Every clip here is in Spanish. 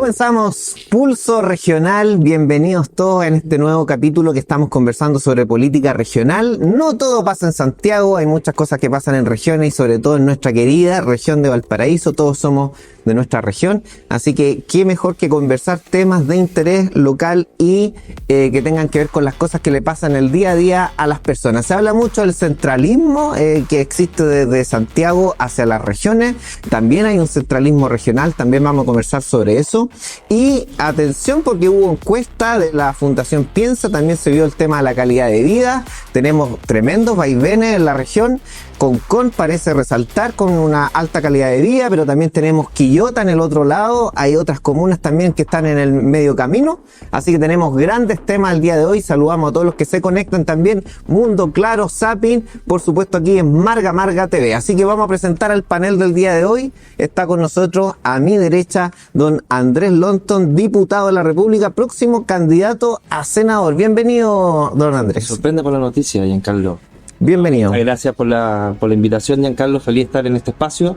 Comenzamos Pulso Regional, bienvenidos todos en este nuevo capítulo que estamos conversando sobre política regional. No todo pasa en Santiago, hay muchas cosas que pasan en regiones y sobre todo en nuestra querida región de Valparaíso, todos somos de nuestra región, así que qué mejor que conversar temas de interés local y que tengan que ver con las cosas que le pasan el día a día a las personas. Se habla mucho del centralismo que existe desde Santiago hacia las regiones, también hay un centralismo regional, también vamos a conversar sobre eso. Y atención porque hubo encuesta de la Fundación Piensa, también se vio el tema de la calidad de vida, tenemos tremendos vaivenes en la región. Concón parece resaltar con una alta calidad de vida, pero también tenemos Quillota en el otro lado, hay otras comunas también que están en el medio camino, así que tenemos grandes temas el día de hoy. Saludamos a todos los que se conectan también, Mundo Claro, Zapping, por supuesto aquí en Marga Marga TV, así que vamos a presentar al panel del día de hoy. Está con nosotros a mi derecha don Andrés Lonton, diputado de la República, próximo candidato a senador. Bienvenido, don Andrés. Me sorprende por la noticia, Giancarlo. Bienvenido. Gracias por la invitación, Giancarlo. Feliz de estar en este espacio.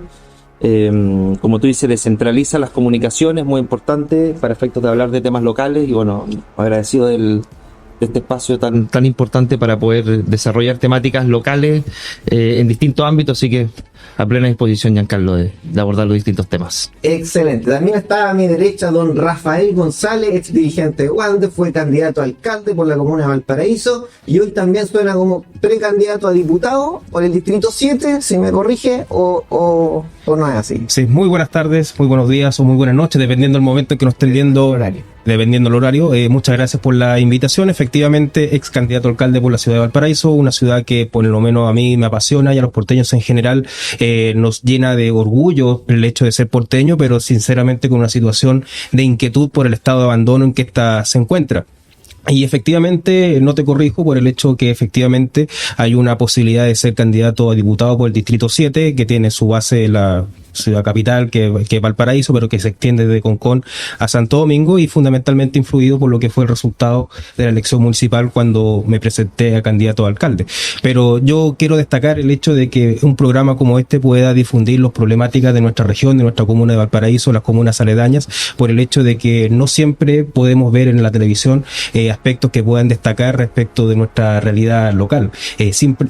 Como tú dices, descentraliza las comunicaciones, muy importante para efectos de hablar de temas locales. Y bueno, agradecido de este espacio tan importante para poder desarrollar temáticas locales en distintos ámbitos. Así que a plena disposición, Giancarlo, de abordar los distintos temas. Excelente. También está a mi derecha don Rafael González, ex dirigente de Wander, fue candidato a alcalde por la comuna de Valparaíso y hoy también suena como precandidato a diputado por el distrito 7, si me corrige, o no es así. Sí, muy buenas tardes, muy buenos días o muy buenas noches, dependiendo del momento en que nos estén viendo. Dependiendo del horario. Muchas gracias por la invitación. Efectivamente, ex candidato a alcalde por la ciudad de Valparaíso, una ciudad que por lo menos a mí me apasiona y a los porteños en general nos llena de orgullo el hecho de ser porteño, pero sinceramente con una situación de inquietud por el estado de abandono en que esta se encuentra. Y efectivamente, no te corrijo por el hecho que efectivamente hay una posibilidad de ser candidato a diputado por el Distrito 7, que tiene su base en la ciudad capital, que es Valparaíso, pero que se extiende de Concón a Santo Domingo y fundamentalmente influido por lo que fue el resultado de la elección municipal cuando me presenté a candidato a alcalde. Pero yo quiero destacar el hecho de que un programa como este pueda difundir las problemáticas de nuestra región, de nuestra comuna de Valparaíso, las comunas aledañas, por el hecho de que no siempre podemos ver en la televisión aspectos que puedan destacar respecto de nuestra realidad local.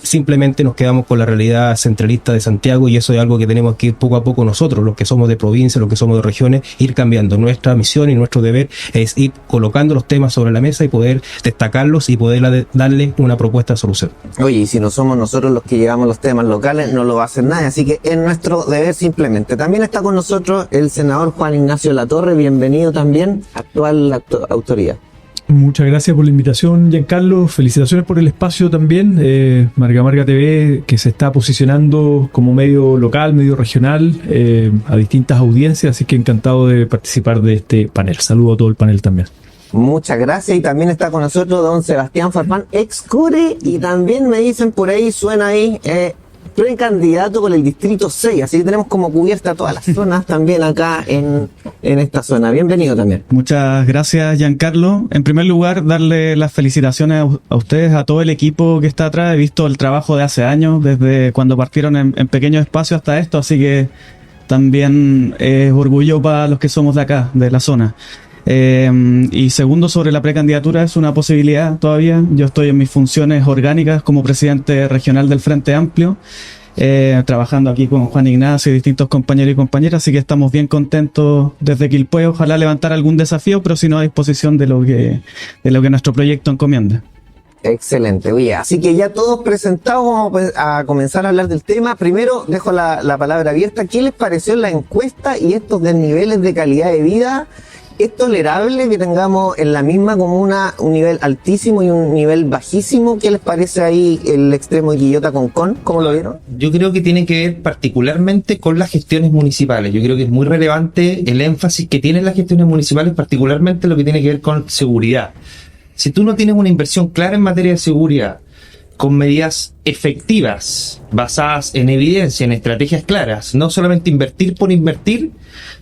Simplemente nos quedamos con la realidad centralista de Santiago y eso es algo que tenemos que ir poco a poco nosotros, los que somos de provincia, los que somos de regiones, ir cambiando. Nuestra misión y nuestro deber es ir colocando los temas sobre la mesa y poder destacarlos y poder darle una propuesta de solución. Oye, y si no somos nosotros los que llevamos los temas locales, no lo va a hacer nadie, así que es nuestro deber simplemente. También está con nosotros el senador Juan Ignacio Latorre, bienvenido también, actual autoridad. Muchas gracias por la invitación, Giancarlo. Felicitaciones por el espacio también. Marga Marga TV, que se está posicionando como medio local, medio regional, a distintas audiencias, así que encantado de participar de este panel. Saludo a todo el panel también. Muchas gracias. Y también está con nosotros don Sebastián Farfán, ex Cure, y también me dicen por ahí, suena ahí, precandidato por el distrito 6, así que tenemos como cubierta todas las zonas también acá en esta zona. Bienvenido también. Muchas gracias, Giancarlo. En primer lugar, darle las felicitaciones a ustedes, a todo el equipo que está atrás. He visto el trabajo de hace años, desde cuando partieron en pequeños espacios hasta esto, así que también es orgullo para los que somos de acá, de la zona. Y segundo, sobre la precandidatura, es una posibilidad todavía. Yo estoy en mis funciones orgánicas como presidente regional del Frente Amplio, trabajando aquí con Juan Ignacio y distintos compañeros y compañeras, así que estamos bien contentos desde Quilpué. Ojalá levantar algún desafío, pero si no, a disposición de lo que nuestro proyecto encomienda. Excelente, oye, así que ya todos presentados, vamos a comenzar a hablar del tema. Primero dejo la palabra abierta. ¿Qué les pareció la encuesta y estos desniveles de calidad de vida? ¿Es tolerable que tengamos en la misma comuna un nivel altísimo y un nivel bajísimo? ¿Qué les parece ahí el extremo de Quillota Concón? ¿Cómo lo vieron? Yo creo que tiene que ver particularmente con las gestiones municipales. Yo creo que es muy relevante el énfasis que tienen las gestiones municipales, particularmente lo que tiene que ver con seguridad. Si tú no tienes una inversión clara en materia de seguridad, con medidas efectivas, basadas en evidencia, en estrategias claras, no solamente invertir por invertir,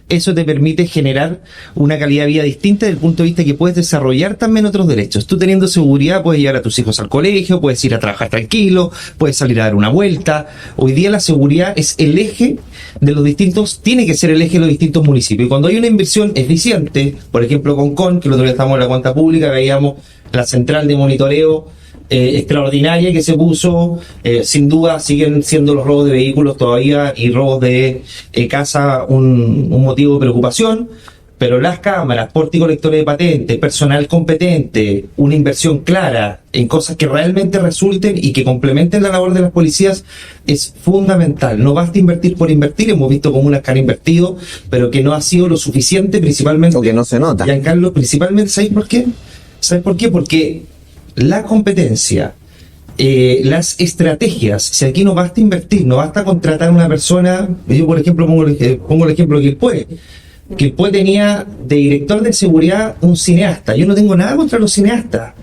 eso te permite generar una calidad de vida distinta desde el punto de vista que puedes desarrollar también otros derechos. Tú teniendo seguridad puedes llevar a tus hijos al colegio, puedes ir a trabajar tranquilo, puedes salir a dar una vuelta. Hoy día la seguridad es el eje de los distintos, tiene que ser el eje de los distintos municipios. Y cuando hay una inversión eficiente, por ejemplo con, que el otro día estábamos en la cuenta pública, veíamos la central de monitoreo extraordinaria que se puso, sin duda siguen siendo los robos de vehículos todavía y robos de casa un motivo de preocupación, pero las cámaras, porticolectores de patentes, personal competente, una inversión clara en cosas que realmente resulten y que complementen la labor de las policías es fundamental. No basta invertir por invertir, hemos visto comunas que han invertido, pero que no ha sido lo suficiente, principalmente. O que no se nota. Giancarlo, principalmente, ¿sabes por qué? ¿Sabes por qué? Porque la competencia, las estrategias, si aquí no basta invertir, no basta contratar a una persona, yo por ejemplo pongo el ejemplo de Quilpué tenía de director de seguridad un cineasta. Yo no tengo nada contra los cineastas,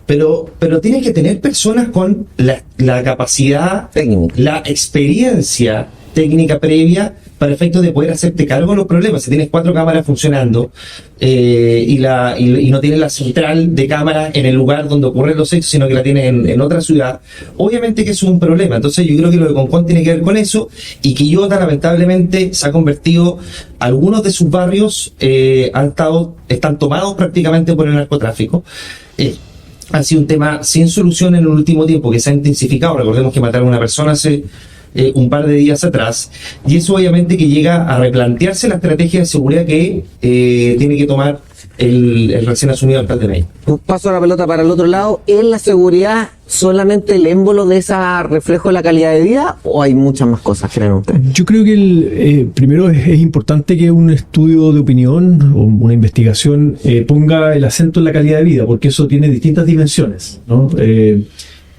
pero tiene que tener personas con la capacidad técnica, la experiencia técnica previa para efectos de poder hacerte cargo de los problemas. Si tienes 4 cámaras funcionando y no tienes la central de cámaras en el lugar donde ocurren los hechos, sino que la tienes en otra ciudad, obviamente que eso es un problema. Entonces yo creo que lo de Concón tiene que ver con eso, y Quillota lamentablemente se ha convertido, algunos de sus barrios están tomados prácticamente por el narcotráfico. Ha sido un tema sin solución en el último tiempo, que se ha intensificado. Recordemos que mataron a una persona hace un par de días atrás, y eso obviamente que llega a replantearse la estrategia de seguridad que tiene que tomar el recién asumido alcalde Mey. Paso la pelota para el otro lado. ¿Es la seguridad solamente el émbolo de ese reflejo de la calidad de vida, o hay muchas más cosas, creen ustedes? Yo creo que primero es importante que un estudio de opinión o una investigación ponga el acento en la calidad de vida, porque eso tiene distintas dimensiones, ¿no?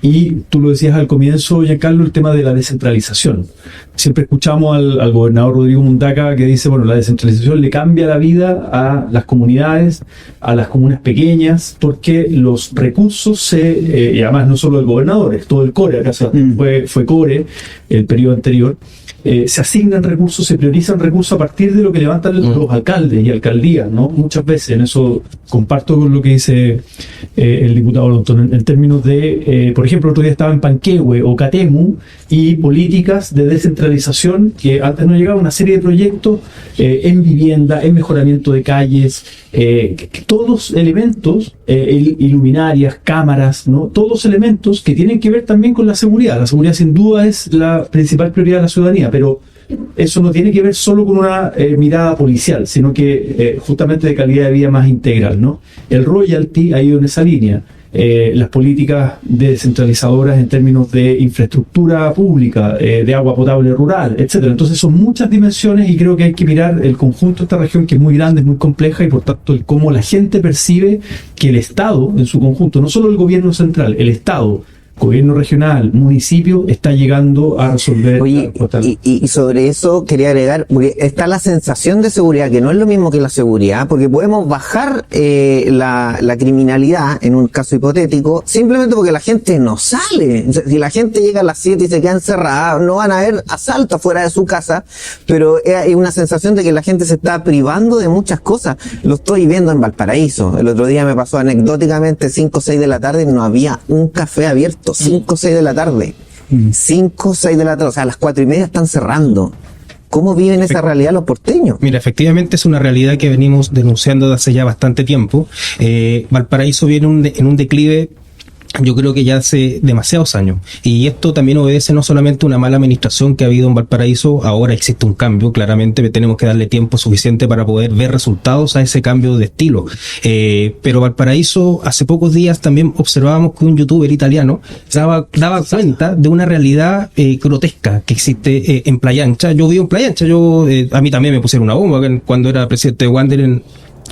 Y tú lo decías al comienzo, Giancarlo, el tema de la descentralización. Siempre escuchamos al gobernador Rodrigo Mundaca que dice, bueno, la descentralización le cambia la vida a las comunidades, a las comunas pequeñas, porque los recursos y además no solo el gobernador, es todo el CORE, acá fue CORE el periodo anterior, se asignan recursos, se priorizan recursos a partir de lo que levantan los alcaldes y alcaldías, ¿no? Muchas veces, en eso comparto con lo que dice el diputado Lonton, en términos de, por ejemplo, el otro día estaba en Panquehue o Catemu, y políticas de descentralización que antes no llegaba, una serie de proyectos en vivienda, en mejoramiento de calles, todos elementos, iluminarias, cámaras, ¿no? Todos elementos que tienen que ver también con la seguridad. La seguridad sin duda es la principal prioridad de la ciudadanía, pero eso no tiene que ver solo con una mirada policial, sino que justamente de calidad de vida más integral, ¿no? El royalty ha ido en esa línea. Las políticas descentralizadoras en términos de infraestructura pública, de agua potable rural, etcétera. Entonces son muchas dimensiones, y creo que hay que mirar el conjunto de esta región, que es muy grande, es muy compleja, y por tanto el cómo la gente percibe que el Estado en su conjunto, no solo el gobierno central, el Estado, gobierno regional, municipio, está llegando a resolver. Oye, y sobre eso quería agregar, porque está la sensación de seguridad, que no es lo mismo que la seguridad, porque podemos bajar la criminalidad, en un caso hipotético, simplemente porque la gente no sale. O sea, si la gente llega a las 7 y se queda encerrada, no van a haber asaltos fuera de su casa, pero hay una sensación de que la gente se está privando de muchas cosas. Lo estoy viendo en Valparaíso. El otro día me pasó anecdóticamente 5 o 6 de la tarde y no había un café abierto. 5 o 6 de la tarde. 5 o 6 de la tarde. O sea, a las 4:30 están cerrando. ¿Cómo viven esa realidad los porteños? Mira, efectivamente es una realidad que venimos denunciando desde hace ya bastante tiempo. Valparaíso viene en un declive, yo creo que ya hace demasiados años, y esto también obedece no solamente a una mala administración que ha habido en Valparaíso. Ahora existe un cambio, claramente tenemos que darle tiempo suficiente para poder ver resultados a ese cambio de estilo, pero Valparaíso, hace pocos días también observábamos que un youtuber italiano daba cuenta de una realidad grotesca que existe en Playa Ancha. Yo vivo en Playa Ancha, a mí también me pusieron una bomba cuando era presidente de Wander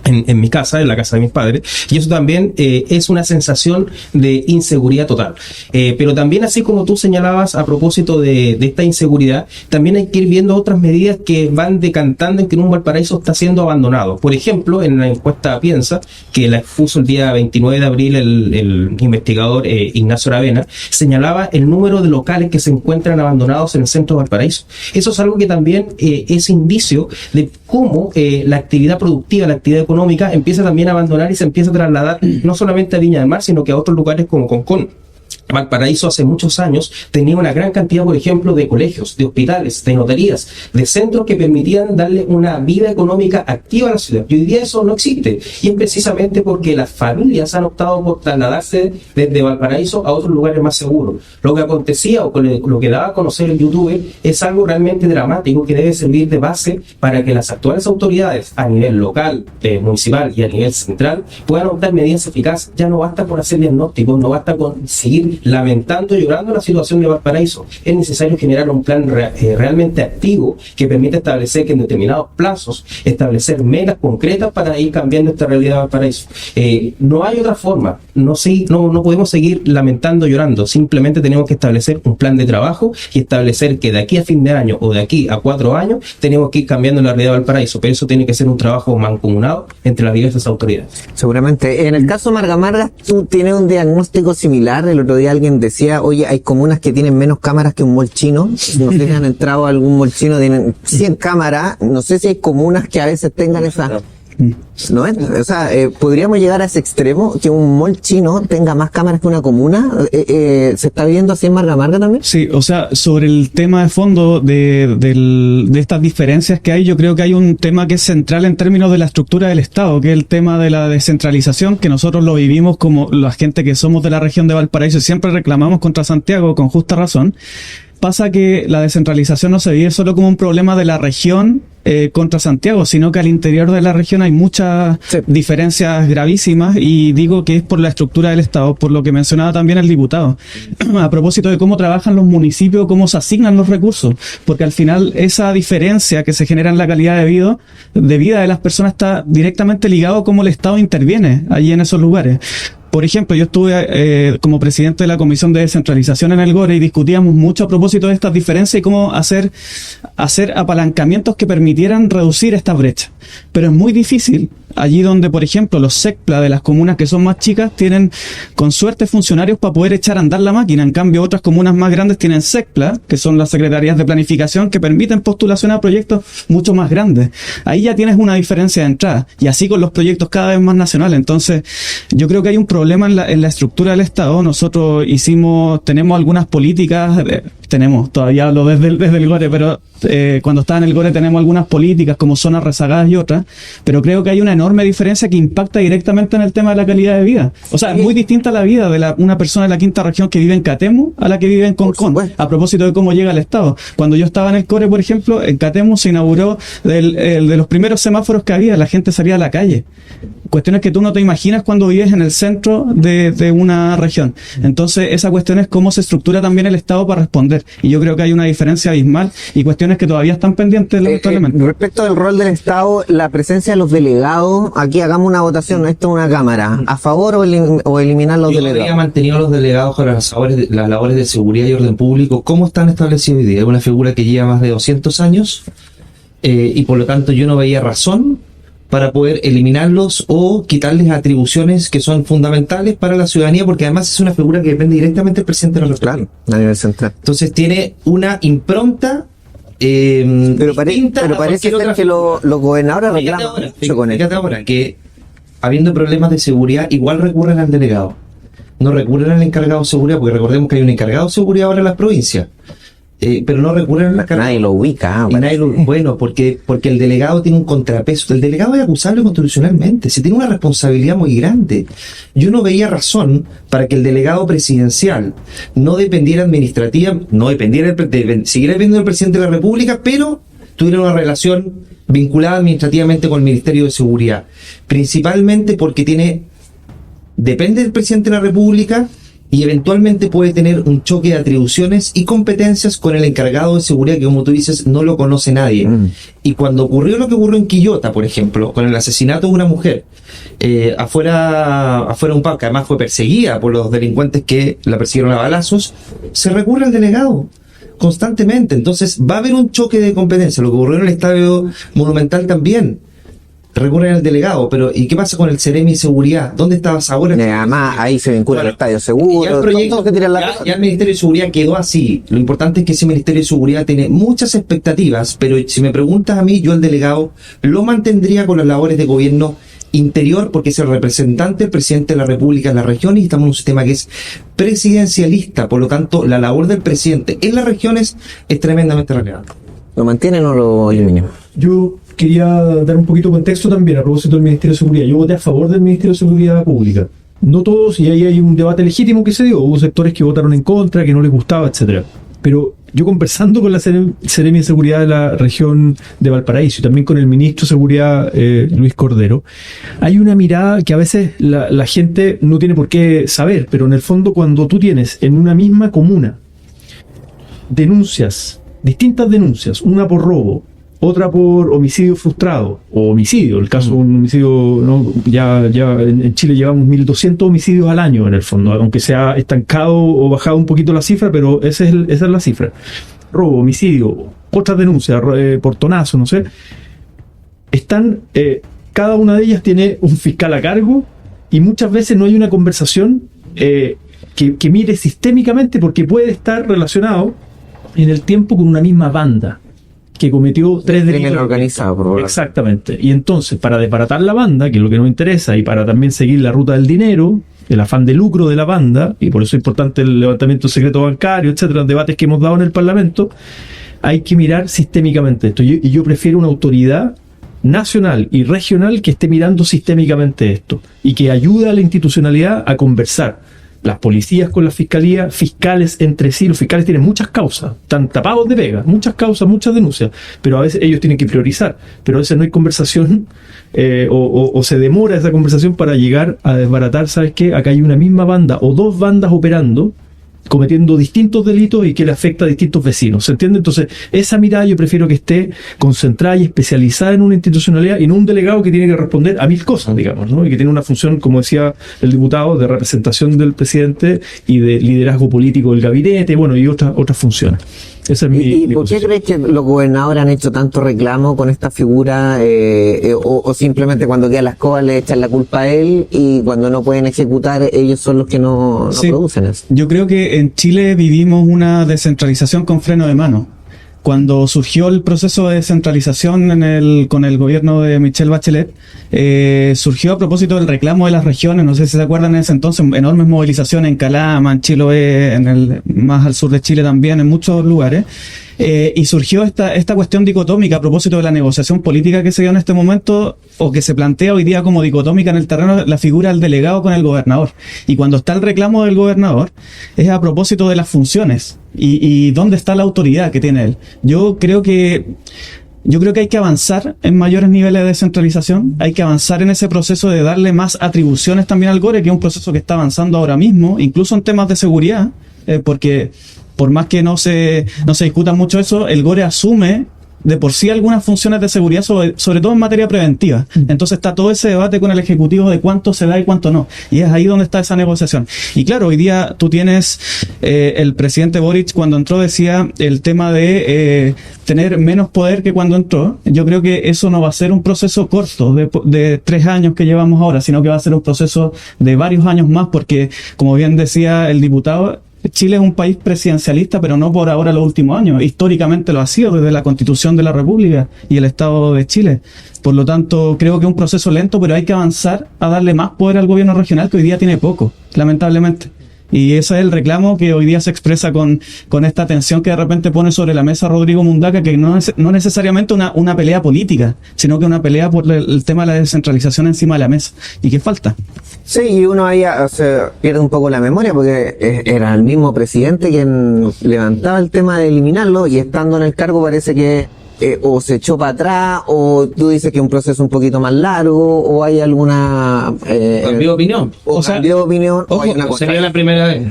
en mi casa, en la casa de mis padres, y eso también es una sensación de inseguridad total. Pero también, así como tú señalabas a propósito de esta inseguridad, también hay que ir viendo otras medidas que van decantando en que un Valparaíso está siendo abandonado. Por ejemplo, en la encuesta Piensa, que la expuso el día 29 de abril el investigador Ignacio Aravena, señalaba el número de locales que se encuentran abandonados en el centro de Valparaíso. Eso es algo que también es indicio de cómo la actividad productiva, la actividad económica empieza también a abandonar y se empieza a trasladar no solamente a Viña del Mar, sino que a otros lugares como Concón. Valparaíso hace muchos años tenía una gran cantidad, por ejemplo, de colegios, de hospitales, de notarías, de centros que permitían darle una vida económica activa a la ciudad. Y hoy día eso no existe. Y es precisamente porque las familias han optado por trasladarse desde Valparaíso a otros lugares más seguros. Lo que acontecía o lo que daba a conocer el youtuber es algo realmente dramático que debe servir de base para que las actuales autoridades a nivel local, municipal y a nivel central puedan adoptar medidas eficaces. Ya no basta con hacer diagnósticos, no basta con seguir lamentando y llorando la situación de Valparaíso. Es necesario generar un plan realmente activo que permita establecer que en determinados plazos, establecer metas concretas para ir cambiando esta realidad de Valparaíso. No hay otra forma. No podemos seguir lamentando, llorando. Simplemente tenemos que establecer un plan de trabajo y establecer que de aquí a fin de año o de aquí a 4 años tenemos que ir cambiando la realidad de Valparaíso. Pero eso tiene que ser un trabajo mancomunado entre las diversas autoridades. Seguramente. En el caso de Marga Marga, tú tienes un diagnóstico similar. El otro día alguien decía, oye, hay comunas que tienen menos cámaras que un mall chino. No sé si han entrado a algún mall chino, tienen 100 cámaras. No sé si hay comunas que a veces tengan esa... ¿No es? O sea, podríamos llegar a ese extremo, que un mall chino tenga más cámaras que una comuna. ¿Se está viendo así en Marga Marga también? Sí, o sea, sobre el tema de fondo de estas diferencias que hay, yo creo que hay un tema que es central en términos de la estructura del Estado, que es el tema de la descentralización, que nosotros lo vivimos como la gente que somos de la región de Valparaíso y siempre reclamamos contra Santiago con justa razón. Pasa que la descentralización no se vive solo como un problema de la región contra Santiago, sino que al interior de la región hay muchas diferencias gravísimas, y digo que es por la estructura del Estado, por lo que mencionaba también el diputado, a propósito de cómo trabajan los municipios, cómo se asignan los recursos, porque al final esa diferencia que se genera en la calidad de vida de las personas está directamente ligado a cómo el Estado interviene allí en esos lugares. Por ejemplo, yo estuve como presidente de la Comisión de Descentralización en el GORE y discutíamos mucho a propósito de estas diferencias y cómo hacer apalancamientos que permitieran reducir esta brecha. Pero es muy difícil allí donde, por ejemplo, los SECPLA de las comunas que son más chicas tienen con suerte funcionarios para poder echar a andar la máquina. En cambio, otras comunas más grandes tienen SECPLA, que son las secretarías de planificación, que permiten postulación a proyectos mucho más grandes. Ahí ya tienes una diferencia de entrada, y así con los proyectos cada vez más nacionales. Entonces, yo creo que hay un problema en la estructura del Estado. Nosotros tenemos algunas políticas, todavía hablo desde el GORE, pero cuando estaba en el GORE tenemos algunas políticas como zonas rezagadas y otras, pero creo que hay una enorme diferencia que impacta directamente en el tema de la calidad de vida. O sea, es muy distinta la vida de una persona de la quinta región que vive en Catemu a la que vive en Concón, a propósito de cómo llega al Estado. Cuando yo estaba en el GORE, por ejemplo, en Catemu se inauguró de los primeros semáforos que había, la gente salía a la calle. Cuestiones que tú no te imaginas cuando vives en el centro de una región. Entonces, esa cuestión es cómo se estructura también el Estado para responder. Y yo creo que hay una diferencia abismal y cuestiones que todavía están pendientes, lamentablemente. Respecto del rol del Estado, la presencia de los delegados, aquí hagamos una votación, esto es una cámara, ¿a favor o eliminar los delegados? Yo habría mantenido a los delegados con las labores de seguridad y orden público. ¿Cómo están establecidos hoy día? Es una figura que lleva más de 200 años y por lo tanto yo no veía razón para poder eliminarlos o quitarles atribuciones que son fundamentales para la ciudadanía, porque además es una figura que depende directamente del presidente de la República. Claro, a nivel central. Entonces tiene una impronta pero parece ser que los gobernadores reclaman mucho con él. Fíjate ahora que, habiendo problemas de seguridad, igual recurren al delegado. No recurren al encargado de seguridad, porque recordemos que hay un encargado de seguridad ahora en las provincias. Pero no recurren a la carga. Nadie lo ubica. Bueno, porque el delegado tiene un contrapeso. El delegado es acusable constitucionalmente. Se tiene una responsabilidad muy grande. Yo no veía razón para que el delegado presidencial no dependiera siguiera dependiendo del presidente de la República, pero tuviera una relación vinculada administrativamente con el Ministerio de Seguridad. Principalmente porque depende del presidente de la República y eventualmente puede tener un choque de atribuciones y competencias con el encargado de seguridad que, como tú dices, no lo conoce nadie. Y cuando ocurrió lo que ocurrió en Quillota, por ejemplo, con el asesinato de una mujer afuera de un pub, que además fue perseguida por los delincuentes que la persiguieron a balazos, se recurre al delegado constantemente. Entonces va a haber un choque de competencia. Lo que ocurrió en el Estadio Monumental también, recurren al delegado. Pero ¿y qué pasa con el Ceremi de Seguridad? ¿Dónde estabas ahora? Además, ahí se vincula el Estadio Ya Seguro. el proyecto, todos que tiran la ya el Ministerio de Seguridad quedó así. Lo importante es que ese Ministerio de Seguridad tiene muchas expectativas, pero si me preguntas a mí, yo el delegado lo mantendría con las labores de gobierno interior, porque es el representante del presidente de la República en la región, y estamos en un sistema que es presidencialista. Por lo tanto, la labor del presidente en las regiones es tremendamente relevante. ¿Lo mantienen o lo eliminan? Yo quería dar un poquito de contexto también a propósito del Ministerio de Seguridad. Yo voté a favor del Ministerio de Seguridad Pública. No todos, y ahí hay un debate legítimo que se dio. Hubo sectores que votaron en contra, que no les gustaba, etcétera. Pero yo, conversando con la Seremi de Seguridad de la región de Valparaíso y también con el ministro de Seguridad, Luis Cordero, hay una mirada que a veces la gente no tiene por qué saber, pero en el fondo, cuando tú tienes en una misma comuna distintas denuncias, una por robo, otra por homicidio frustrado, o homicidio, el caso de un homicidio, ¿no? Ya en Chile llevamos 1.200 homicidios al año en el fondo, aunque se ha estancado o bajado un poquito la cifra, pero esa es la cifra. Robo, homicidio, otras denuncias, portonazo, no sé. Cada una de ellas tiene un fiscal a cargo, y muchas veces no hay una conversación que mire sistémicamente, porque puede estar relacionado en el tiempo con una misma banda que cometió 3 delitos. Crimen organizado, por favor. Exactamente. Y entonces, para desbaratar la banda, que es lo que nos interesa, y para también seguir la ruta del dinero, el afán de lucro de la banda, y por eso es importante el levantamiento de secreto bancario, etcétera, debates que hemos dado en el Parlamento, hay que mirar sistémicamente esto. Y yo prefiero una autoridad nacional y regional que esté mirando sistémicamente esto y que ayude a la institucionalidad a conversar. Las policías con la fiscalía, fiscales entre sí. Los fiscales tienen muchas causas, están tapados de pega, muchas causas, muchas denuncias, pero a veces ellos tienen que priorizar, pero a veces no hay conversación o se demora esa conversación para llegar a desbaratar. ¿Sabes qué? Acá hay una misma banda o 2 bandas operando, cometiendo distintos delitos y que le afecta a distintos vecinos, ¿se entiende? Entonces, esa mirada yo prefiero que esté concentrada y especializada en una institucionalidad y no un delegado que tiene que responder a 1000 cosas, digamos, ¿no? Y que tiene una función, como decía el diputado, de representación del presidente y de liderazgo político del gabinete, bueno, y otras funciones. Esa es ¿Y por qué crees que los gobernadores han hecho tanto reclamo con esta figura, o simplemente cuando queda la escoba le echan la culpa a él, y cuando no pueden ejecutar ellos son los que no producen eso? Yo creo que en Chile vivimos una descentralización con freno de mano. Cuando surgió el proceso de descentralización con el gobierno de Michelle Bachelet, surgió a propósito del reclamo de las regiones. No sé si se acuerdan, en ese entonces enormes movilizaciones en Calama, en Chiloé, más al sur de Chile también, en muchos lugares. Y surgió esta cuestión dicotómica a propósito de la negociación política que se dio en este momento, o que se plantea hoy día como dicotómica en el terreno, la figura del delegado con el gobernador. Y cuando está el reclamo del gobernador, es a propósito de las funciones y dónde está la autoridad que tiene él. Yo creo que hay que avanzar en mayores niveles de descentralización, hay que avanzar en ese proceso de darle más atribuciones también al GORE, que es un proceso que está avanzando ahora mismo, incluso en temas de seguridad, porque por más que no se discuta mucho eso, el GORE asume de por sí algunas funciones de seguridad, sobre todo en materia preventiva. Entonces está todo ese debate con el Ejecutivo de cuánto se da y cuánto no. Y es ahí donde está esa negociación. Y claro, hoy día tú tienes, el presidente Boric cuando entró decía el tema de tener menos poder que cuando entró. Yo creo que eso no va a ser un proceso corto de 3 años que llevamos ahora, sino que va a ser un proceso de varios años más, porque como bien decía el diputado, Chile es un país presidencialista, pero no por ahora los últimos años. Históricamente lo ha sido desde la Constitución de la República y el Estado de Chile. Por lo tanto, creo que es un proceso lento, pero hay que avanzar a darle más poder al gobierno regional, que hoy día tiene poco, lamentablemente. Y ese es el reclamo que hoy día se expresa con esta tensión que de repente pone sobre la mesa Rodrigo Mundaca, que no es necesariamente una pelea política, sino que una pelea por el tema de la descentralización encima de la mesa. ¿Y qué falta? Sí, y uno ahí pierde un poco la memoria, porque era el mismo presidente quien levantaba el tema de eliminarlo, y estando en el cargo parece que o se echó para atrás, o tú dices que es un proceso un poquito más largo, o hay alguna... Cambió de opinión. cambió de opinión, o hay una Ojo, sería la primera vez.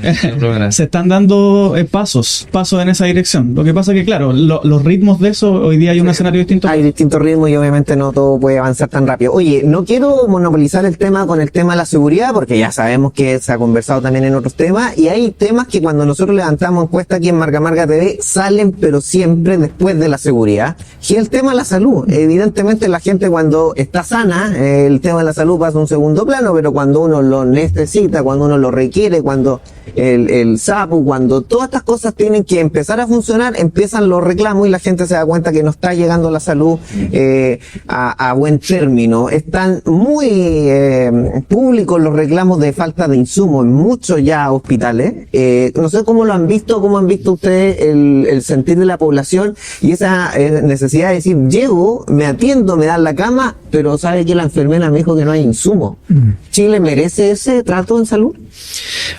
Se están dando pasos en esa dirección. Lo que pasa que, claro, los ritmos de eso, hoy día hay un escenario distinto. Hay distintos ritmos y obviamente no todo puede avanzar tan rápido. Oye, no quiero monopolizar el tema con el tema de la seguridad, porque ya sabemos que se ha conversado también en otros temas, y hay temas que cuando nosotros levantamos encuesta aquí en Marca Marca TV salen, pero siempre después de la seguridad. Y el tema de la salud. Evidentemente la gente cuando está sana, el tema de la salud pasa a un segundo plano, pero cuando uno lo necesita, cuando uno lo requiere, cuando el SAPU, cuando todas estas cosas tienen que empezar a funcionar, empiezan los reclamos y la gente se da cuenta que no está llegando la salud a buen término. Están muy públicos los reclamos de falta de insumos en muchos ya hospitales. No sé cómo lo han visto, cómo han visto ustedes el sentir de la población y esa necesidad de decir, llego, me atiendo, me dan la cama, pero sabe que la enfermera me dijo que no hay insumos. ¿Chile merece ese trato en salud?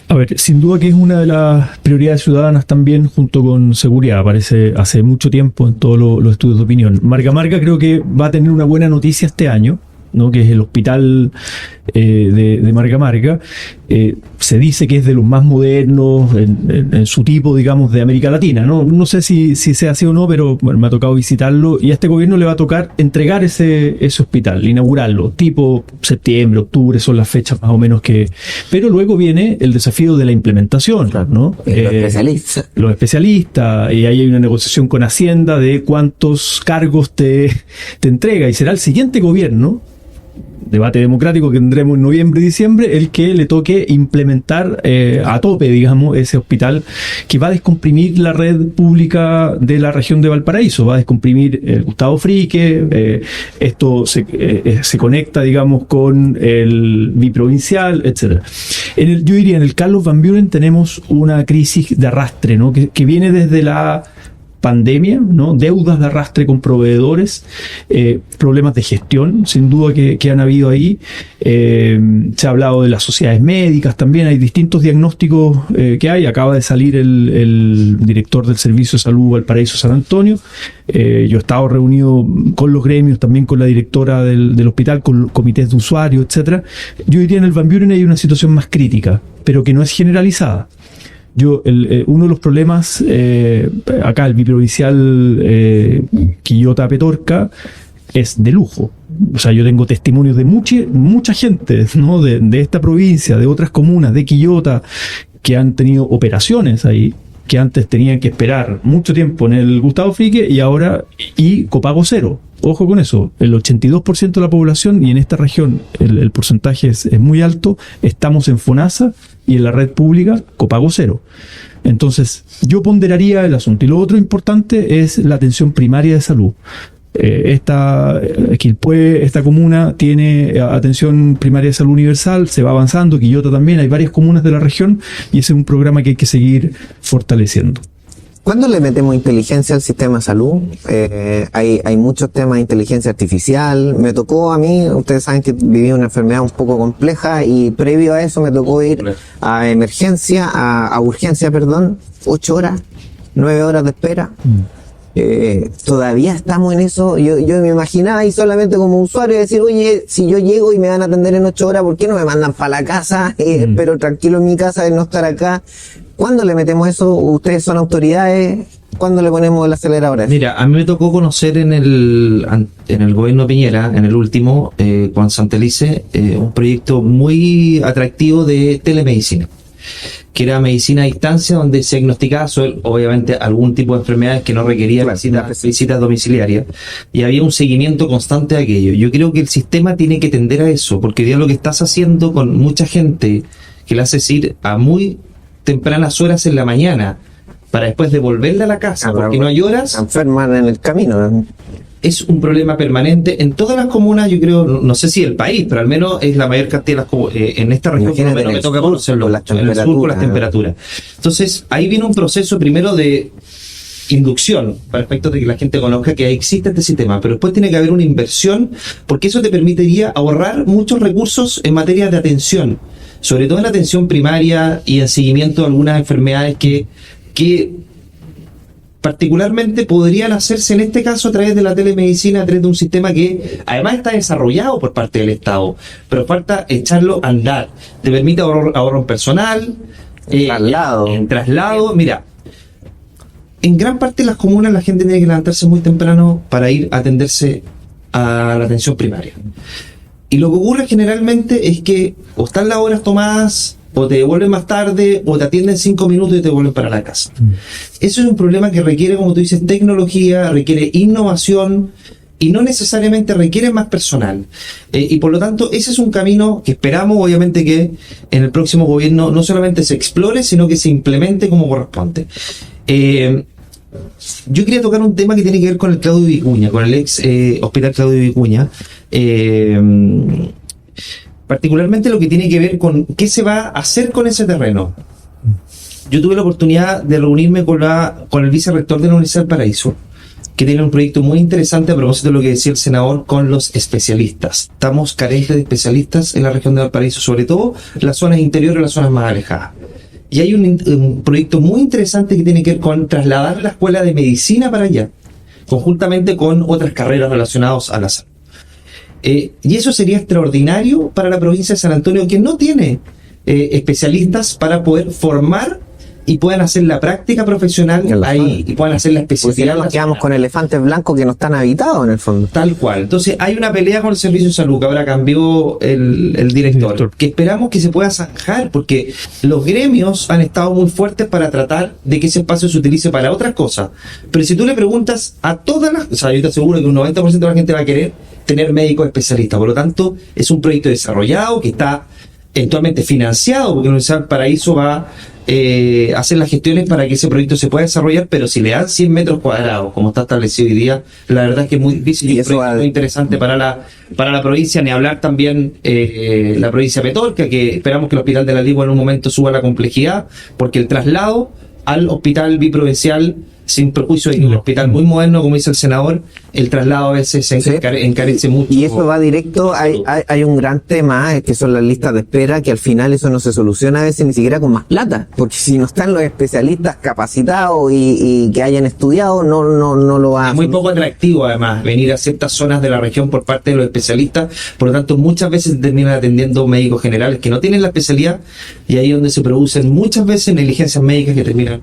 A ver, sin duda que es una de las prioridades ciudadanas también, junto con seguridad. Aparece hace mucho tiempo en todos los estudios de opinión. Marca Marca creo que va a tener una buena noticia este año, ¿no? Que es el hospital de Marca Marca. Se dice que es de los más modernos en su tipo, digamos, de América Latina. No sé si sea así o no, pero bueno, me ha tocado visitarlo y a este gobierno le va a tocar entregar ese hospital, inaugurarlo, tipo septiembre, octubre, son las fechas más o menos que... Pero luego viene el desafío de la implementación, ¿no? Los especialistas, y ahí hay una negociación con Hacienda de cuántos cargos te entrega, y será el siguiente gobierno, debate democrático que tendremos en noviembre y diciembre, el que le toque implementar a tope, digamos, ese hospital que va a descomprimir la red pública de la región de Valparaíso, va a descomprimir el Gustavo Frique, esto se conecta, digamos, con el biprovincial, etcétera. Yo diría, en el Carlos Van Buren tenemos una crisis de arrastre, ¿no? que viene desde la pandemia, ¿no? Deudas de arrastre con proveedores, problemas de gestión, sin duda que han habido ahí. Se ha hablado de las sociedades médicas también, hay distintos diagnósticos que hay. Acaba de salir el director del Servicio de Salud Valparaíso San Antonio. Yo he estado reunido con los gremios, también con la directora del hospital, con comités de usuarios, etcétera. Yo diría en el Van Buren hay una situación más crítica, pero que no es generalizada. Uno de los problemas acá, el biprovincial Quillota-Petorca, es de lujo. O sea, yo tengo testimonios de mucha gente, ¿no? de esta provincia, de otras comunas, de Quillota, que han tenido operaciones ahí, que antes tenían que esperar mucho tiempo en el Gustavo Frique y copago cero. Ojo con eso, el 82% de la población, y en esta región el porcentaje es muy alto, estamos en FONASA y en la red pública copago cero. Entonces, yo ponderaría el asunto. Y lo otro importante es la atención primaria de salud. Quilpué, esta comuna tiene atención primaria de salud universal, se va avanzando, Quillota también, hay varias comunas de la región y ese es un programa que hay que seguir fortaleciendo. ¿Cuándo le metemos inteligencia al sistema de salud? Hay muchos temas de inteligencia artificial. Me tocó a mí, ustedes saben que viví una enfermedad un poco compleja y previo a eso me tocó ir a emergencia, a urgencia, 8 horas, 9 horas de espera. Todavía estamos en eso. Yo me imaginaba ahí solamente como usuario decir, oye, si yo llego y me van a atender en 8 horas, ¿por qué no me mandan para la casa? Pero tranquilo en mi casa de no estar acá. ¿Cuándo le metemos eso? Ustedes son autoridades. ¿Cuándo le ponemos el acelerador? Mira, a mí me tocó conocer en el gobierno Piñera, en el último, con Santelice, un proyecto muy atractivo de telemedicina, que era medicina a distancia, donde se diagnosticaba obviamente algún tipo de enfermedades que no requería visitas domiciliarias, y había un seguimiento constante de aquello. Yo creo que el sistema tiene que tender a eso, porque ya lo que estás haciendo con mucha gente, que le haces ir a muy tempranas horas en la mañana, para después devolverla a la casa, porque no hay horas. Se enferman en el camino. Es un problema permanente en todas las comunas, yo creo, no sé si el país, pero al menos es la mayor cantidad en esta región, por lo menos me toca conocerlo, en el sur con las temperaturas. Entonces, ahí viene un proceso primero de inducción, para efectos de que la gente conozca que existe este sistema, pero después tiene que haber una inversión, porque eso te permitiría ahorrar muchos recursos en materia de atención, sobre todo en la atención primaria y en seguimiento de algunas enfermedades que particularmente podrían hacerse en este caso a través de la telemedicina, a través de un sistema que además está desarrollado por parte del Estado, pero falta echarlo a andar. Te permite ahorro en personal, en traslado. Mira, en gran parte de las comunas la gente tiene que levantarse muy temprano para ir a atenderse a la atención primaria. Y lo que ocurre generalmente es que o están las horas tomadas, o te devuelven más tarde, o te atienden 5 minutos y te vuelven para la casa. Eso es un problema que requiere, como tú dices, tecnología, requiere innovación, y no necesariamente requiere más personal. Y por lo tanto, ese es un camino que esperamos, obviamente, que en el próximo gobierno no solamente se explore, sino que se implemente como corresponde. Yo quería tocar un tema que tiene que ver con el Claudio Vicuña, con el ex hospital Claudio Vicuña. Particularmente lo que tiene que ver con qué se va a hacer con ese terreno. Yo tuve la oportunidad de reunirme con el vicerrector de la Universidad del Paraíso, que tiene un proyecto muy interesante a propósito de lo que decía el senador con los especialistas. Estamos carentes de especialistas en la región de Valparaíso, sobre todo en las zonas interiores y las zonas más alejadas. Y hay un proyecto muy interesante que tiene que ver con trasladar la escuela de medicina para allá, conjuntamente con otras carreras relacionadas a la salud. Y eso sería extraordinario para la provincia de San Antonio, que no tiene especialistas para poder formar y puedan hacer la práctica profesional ahí y puedan hacer la especialidad. Porque si no nos quedamos con elefantes blancos que no están habitados en el fondo. Tal cual. Entonces hay una pelea con el Servicio de Salud, que ahora cambió el director, que esperamos que se pueda zanjar, porque los gremios han estado muy fuertes para tratar de que ese espacio se utilice para otras cosas. Pero si tú le preguntas a todas las... O sea, yo te aseguro que un 90% de la gente va a querer tener médicos especialistas. Por lo tanto, es un proyecto desarrollado que está eventualmente financiado, porque la Universidad del Paraíso va hacer las gestiones para que ese proyecto se pueda desarrollar, pero si le dan 100 metros cuadrados, como está establecido hoy día, la verdad es que es muy difícil y es un proyecto muy interesante para la provincia, ni hablar también la provincia de Petorca, que esperamos que el Hospital de la Ligua en un momento suba la complejidad, porque el traslado al hospital biprovincial, sin perjuicio de un hospital muy moderno, como dice el senador, el traslado a veces encarece mucho. Y eso va directo, hay un gran tema, que son las listas de espera, que al final eso no se soluciona a veces ni siquiera con más plata, porque si no están los especialistas capacitados y que hayan estudiado, no lo va a hacer. Es muy poco atractivo además venir a ciertas zonas de la región por parte de los especialistas, por lo tanto muchas veces terminan atendiendo médicos generales que no tienen la especialidad, y ahí es donde se producen muchas veces negligencias médicas que terminan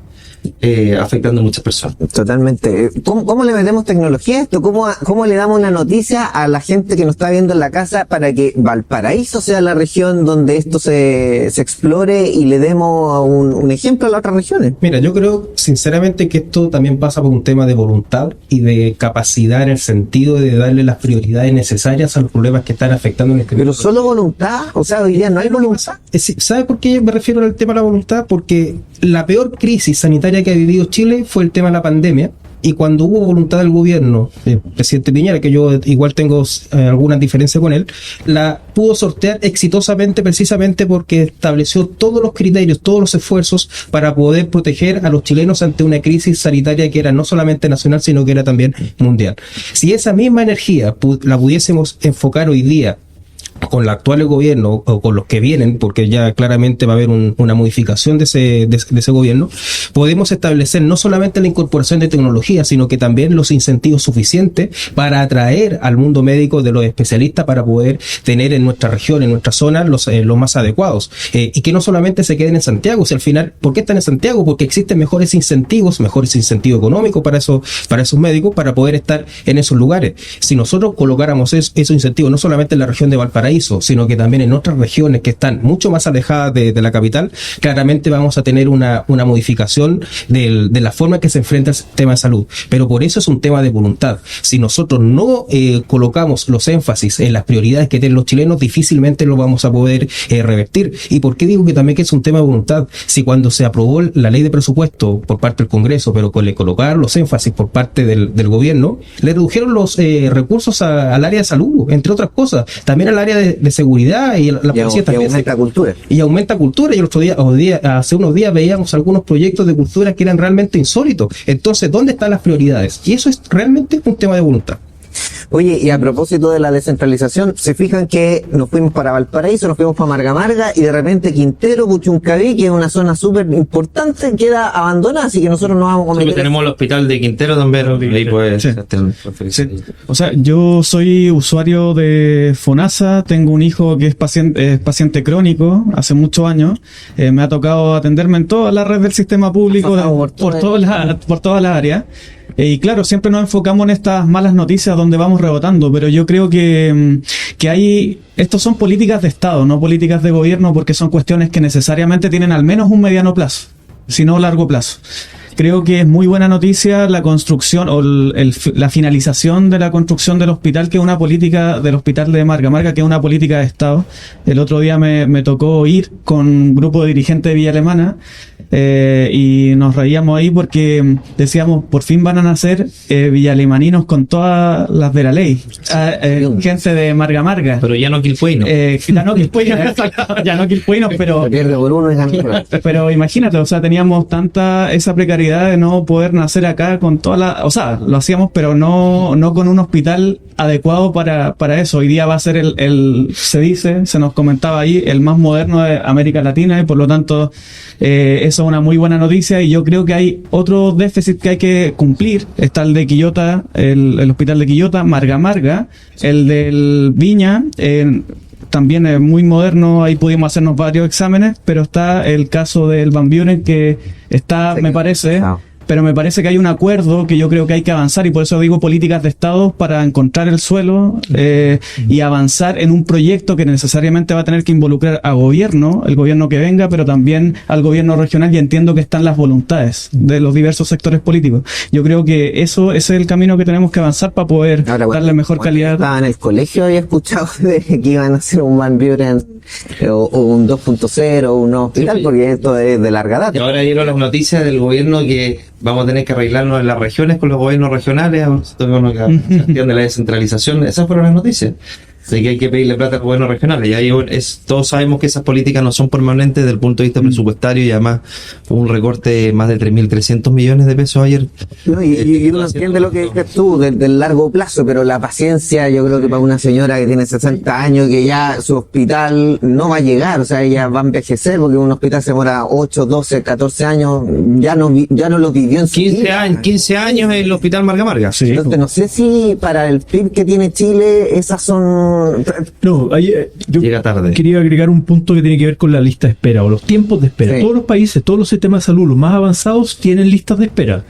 afectando a muchas personas. Totalmente. ¿Cómo le metemos tecnología a esto? ¿Cómo le damos una noticia a la gente que nos está viendo en la casa para que Valparaíso sea la región donde esto se explore y le demos un ejemplo a las otras regiones? Mira, yo creo sinceramente que esto también pasa por un tema de voluntad y de capacidad, en el sentido de darle las prioridades necesarias a los problemas que están afectando en este momento. Pero solo voluntad, o sea, hoy día no hay voluntad. ¿Sabe por qué me refiero al tema de la voluntad? Porque la peor crisis sanitaria que ha vivido Chile fue el tema de la pandemia, y cuando hubo voluntad del gobierno, el presidente Piñera, que yo igual tengo algunas diferencias con él, la pudo sortear exitosamente, precisamente porque estableció todos los criterios, todos los esfuerzos para poder proteger a los chilenos ante una crisis sanitaria que era no solamente nacional, sino que era también mundial. Si esa misma energía la pudiésemos enfocar hoy día con el actual gobierno o con los que vienen, porque ya claramente va a haber una modificación de ese gobierno, podemos establecer no solamente la incorporación de tecnología, sino que también los incentivos suficientes para atraer al mundo médico de los especialistas, para poder tener en nuestra región, en nuestra zona, los más adecuados, y que no solamente se queden en Santiago. Si al final, ¿por qué están en Santiago? Porque existen mejores incentivos económicos para esos médicos, para poder estar en esos lugares. Si nosotros colocáramos esos incentivos no solamente en la región de Valparaíso, sino que también en otras regiones que están mucho más alejadas de la capital, claramente vamos a tener una modificación de la forma en que se enfrenta el tema de salud. Pero por eso es un tema de voluntad. Si nosotros no colocamos los énfasis en las prioridades que tienen los chilenos, difícilmente lo vamos a poder revertir. ¿Y por qué digo que también que es un tema de voluntad? Si cuando se aprobó la ley de presupuesto por parte del Congreso, pero le colocaron los énfasis por parte del gobierno, le redujeron los recursos al área de salud, entre otras cosas, también al área de seguridad, y la policía también. Y aumenta cultura. Y el otro día, hace unos días, veíamos algunos proyectos de cultura que eran realmente insólitos. Entonces, ¿dónde están las prioridades? Y eso es realmente un tema de voluntad. Oye, y a propósito de la descentralización, se fijan que nos fuimos para Valparaíso, nos fuimos para Marga Marga y de repente Quintero, Puchuncaví, que es una zona súper importante, queda abandonada, así que nosotros nos vamos a Nosotros meter. tenemos el hospital de Quintero también, ahí pues, Sí. Sí. O sea, yo soy usuario de FONASA, tengo un hijo que es paciente crónico hace muchos años, me ha tocado atenderme en toda la red del sistema público, por todas las áreas. Y claro, siempre nos enfocamos en estas malas noticias donde vamos rebotando, pero yo creo que estos son políticas de Estado, no políticas de gobierno, porque son cuestiones que necesariamente tienen al menos un mediano plazo, si no largo plazo. Creo que es muy buena noticia la construcción o la finalización de la construcción del hospital, que es una política del hospital de Marga Marga, que es una política de Estado. El otro día me tocó ir con un grupo de dirigentes de Villa Alemana y nos reíamos ahí porque decíamos, por fin van a nacer villalemaninos con todas las de la ley. Gente de Marga Marga. Pero ya no Quilpueno. Ya no quilpuenos, pero... Se pierde por uno y gana. Pero imagínate, o sea, teníamos esa precariedad de no poder nacer acá con o sea, lo hacíamos, pero no con un hospital adecuado para eso. Hoy día va a ser se nos comentaba ahí, el más moderno de América Latina, y por lo tanto, eso es una muy buena noticia. Y yo creo que hay otro déficit que hay que cumplir. Está el de Quillota, el hospital de Quillota, Marga Marga, el del Viña, también es muy moderno, ahí pudimos hacernos varios exámenes, pero está el caso del Van Buren que está, me parece, pero me parece que hay un acuerdo que yo creo que hay que avanzar, y por eso digo políticas de Estado para encontrar el suelo y avanzar en un proyecto que necesariamente va a tener que involucrar a gobierno, el gobierno que venga, pero también al gobierno regional, y entiendo que están las voluntades de los diversos sectores políticos. Yo creo que ese es el camino que tenemos que avanzar para poder darle mejor calidad. Estaba en el colegio, había escuchado de que iban a hacer un Van Buren o un 2.0 o un hospital, porque esto es de larga data. Y ahora dieron las noticias del gobierno que vamos a tener que arreglarnos en las regiones con los gobiernos regionales, la cuestión de la descentralización. Esas fueron las noticias, de que hay que pedirle plata al gobierno regional. Y ahí todos sabemos que esas políticas no son permanentes desde el punto de vista presupuestario, y además fue un recorte de más de 3.300 millones de pesos ayer. No, y uno entiende lo que dices tú del largo plazo, pero la paciencia, yo creo que para una señora que tiene 60 años, que ya su hospital no va a llegar, o sea, ella va a envejecer, porque un hospital se demora 8, 12, 14 años, ya no lo vivió en su 15 años en el hospital Marga Marga. Sí. Entonces, no sé si para el PIB que tiene Chile, esas son... No, yo Llega tarde. quería agregar un punto que tiene que ver con la lista de espera o los tiempos de espera. Sí. Todos los países, todos los sistemas de salud, los más avanzados, tienen listas de espera.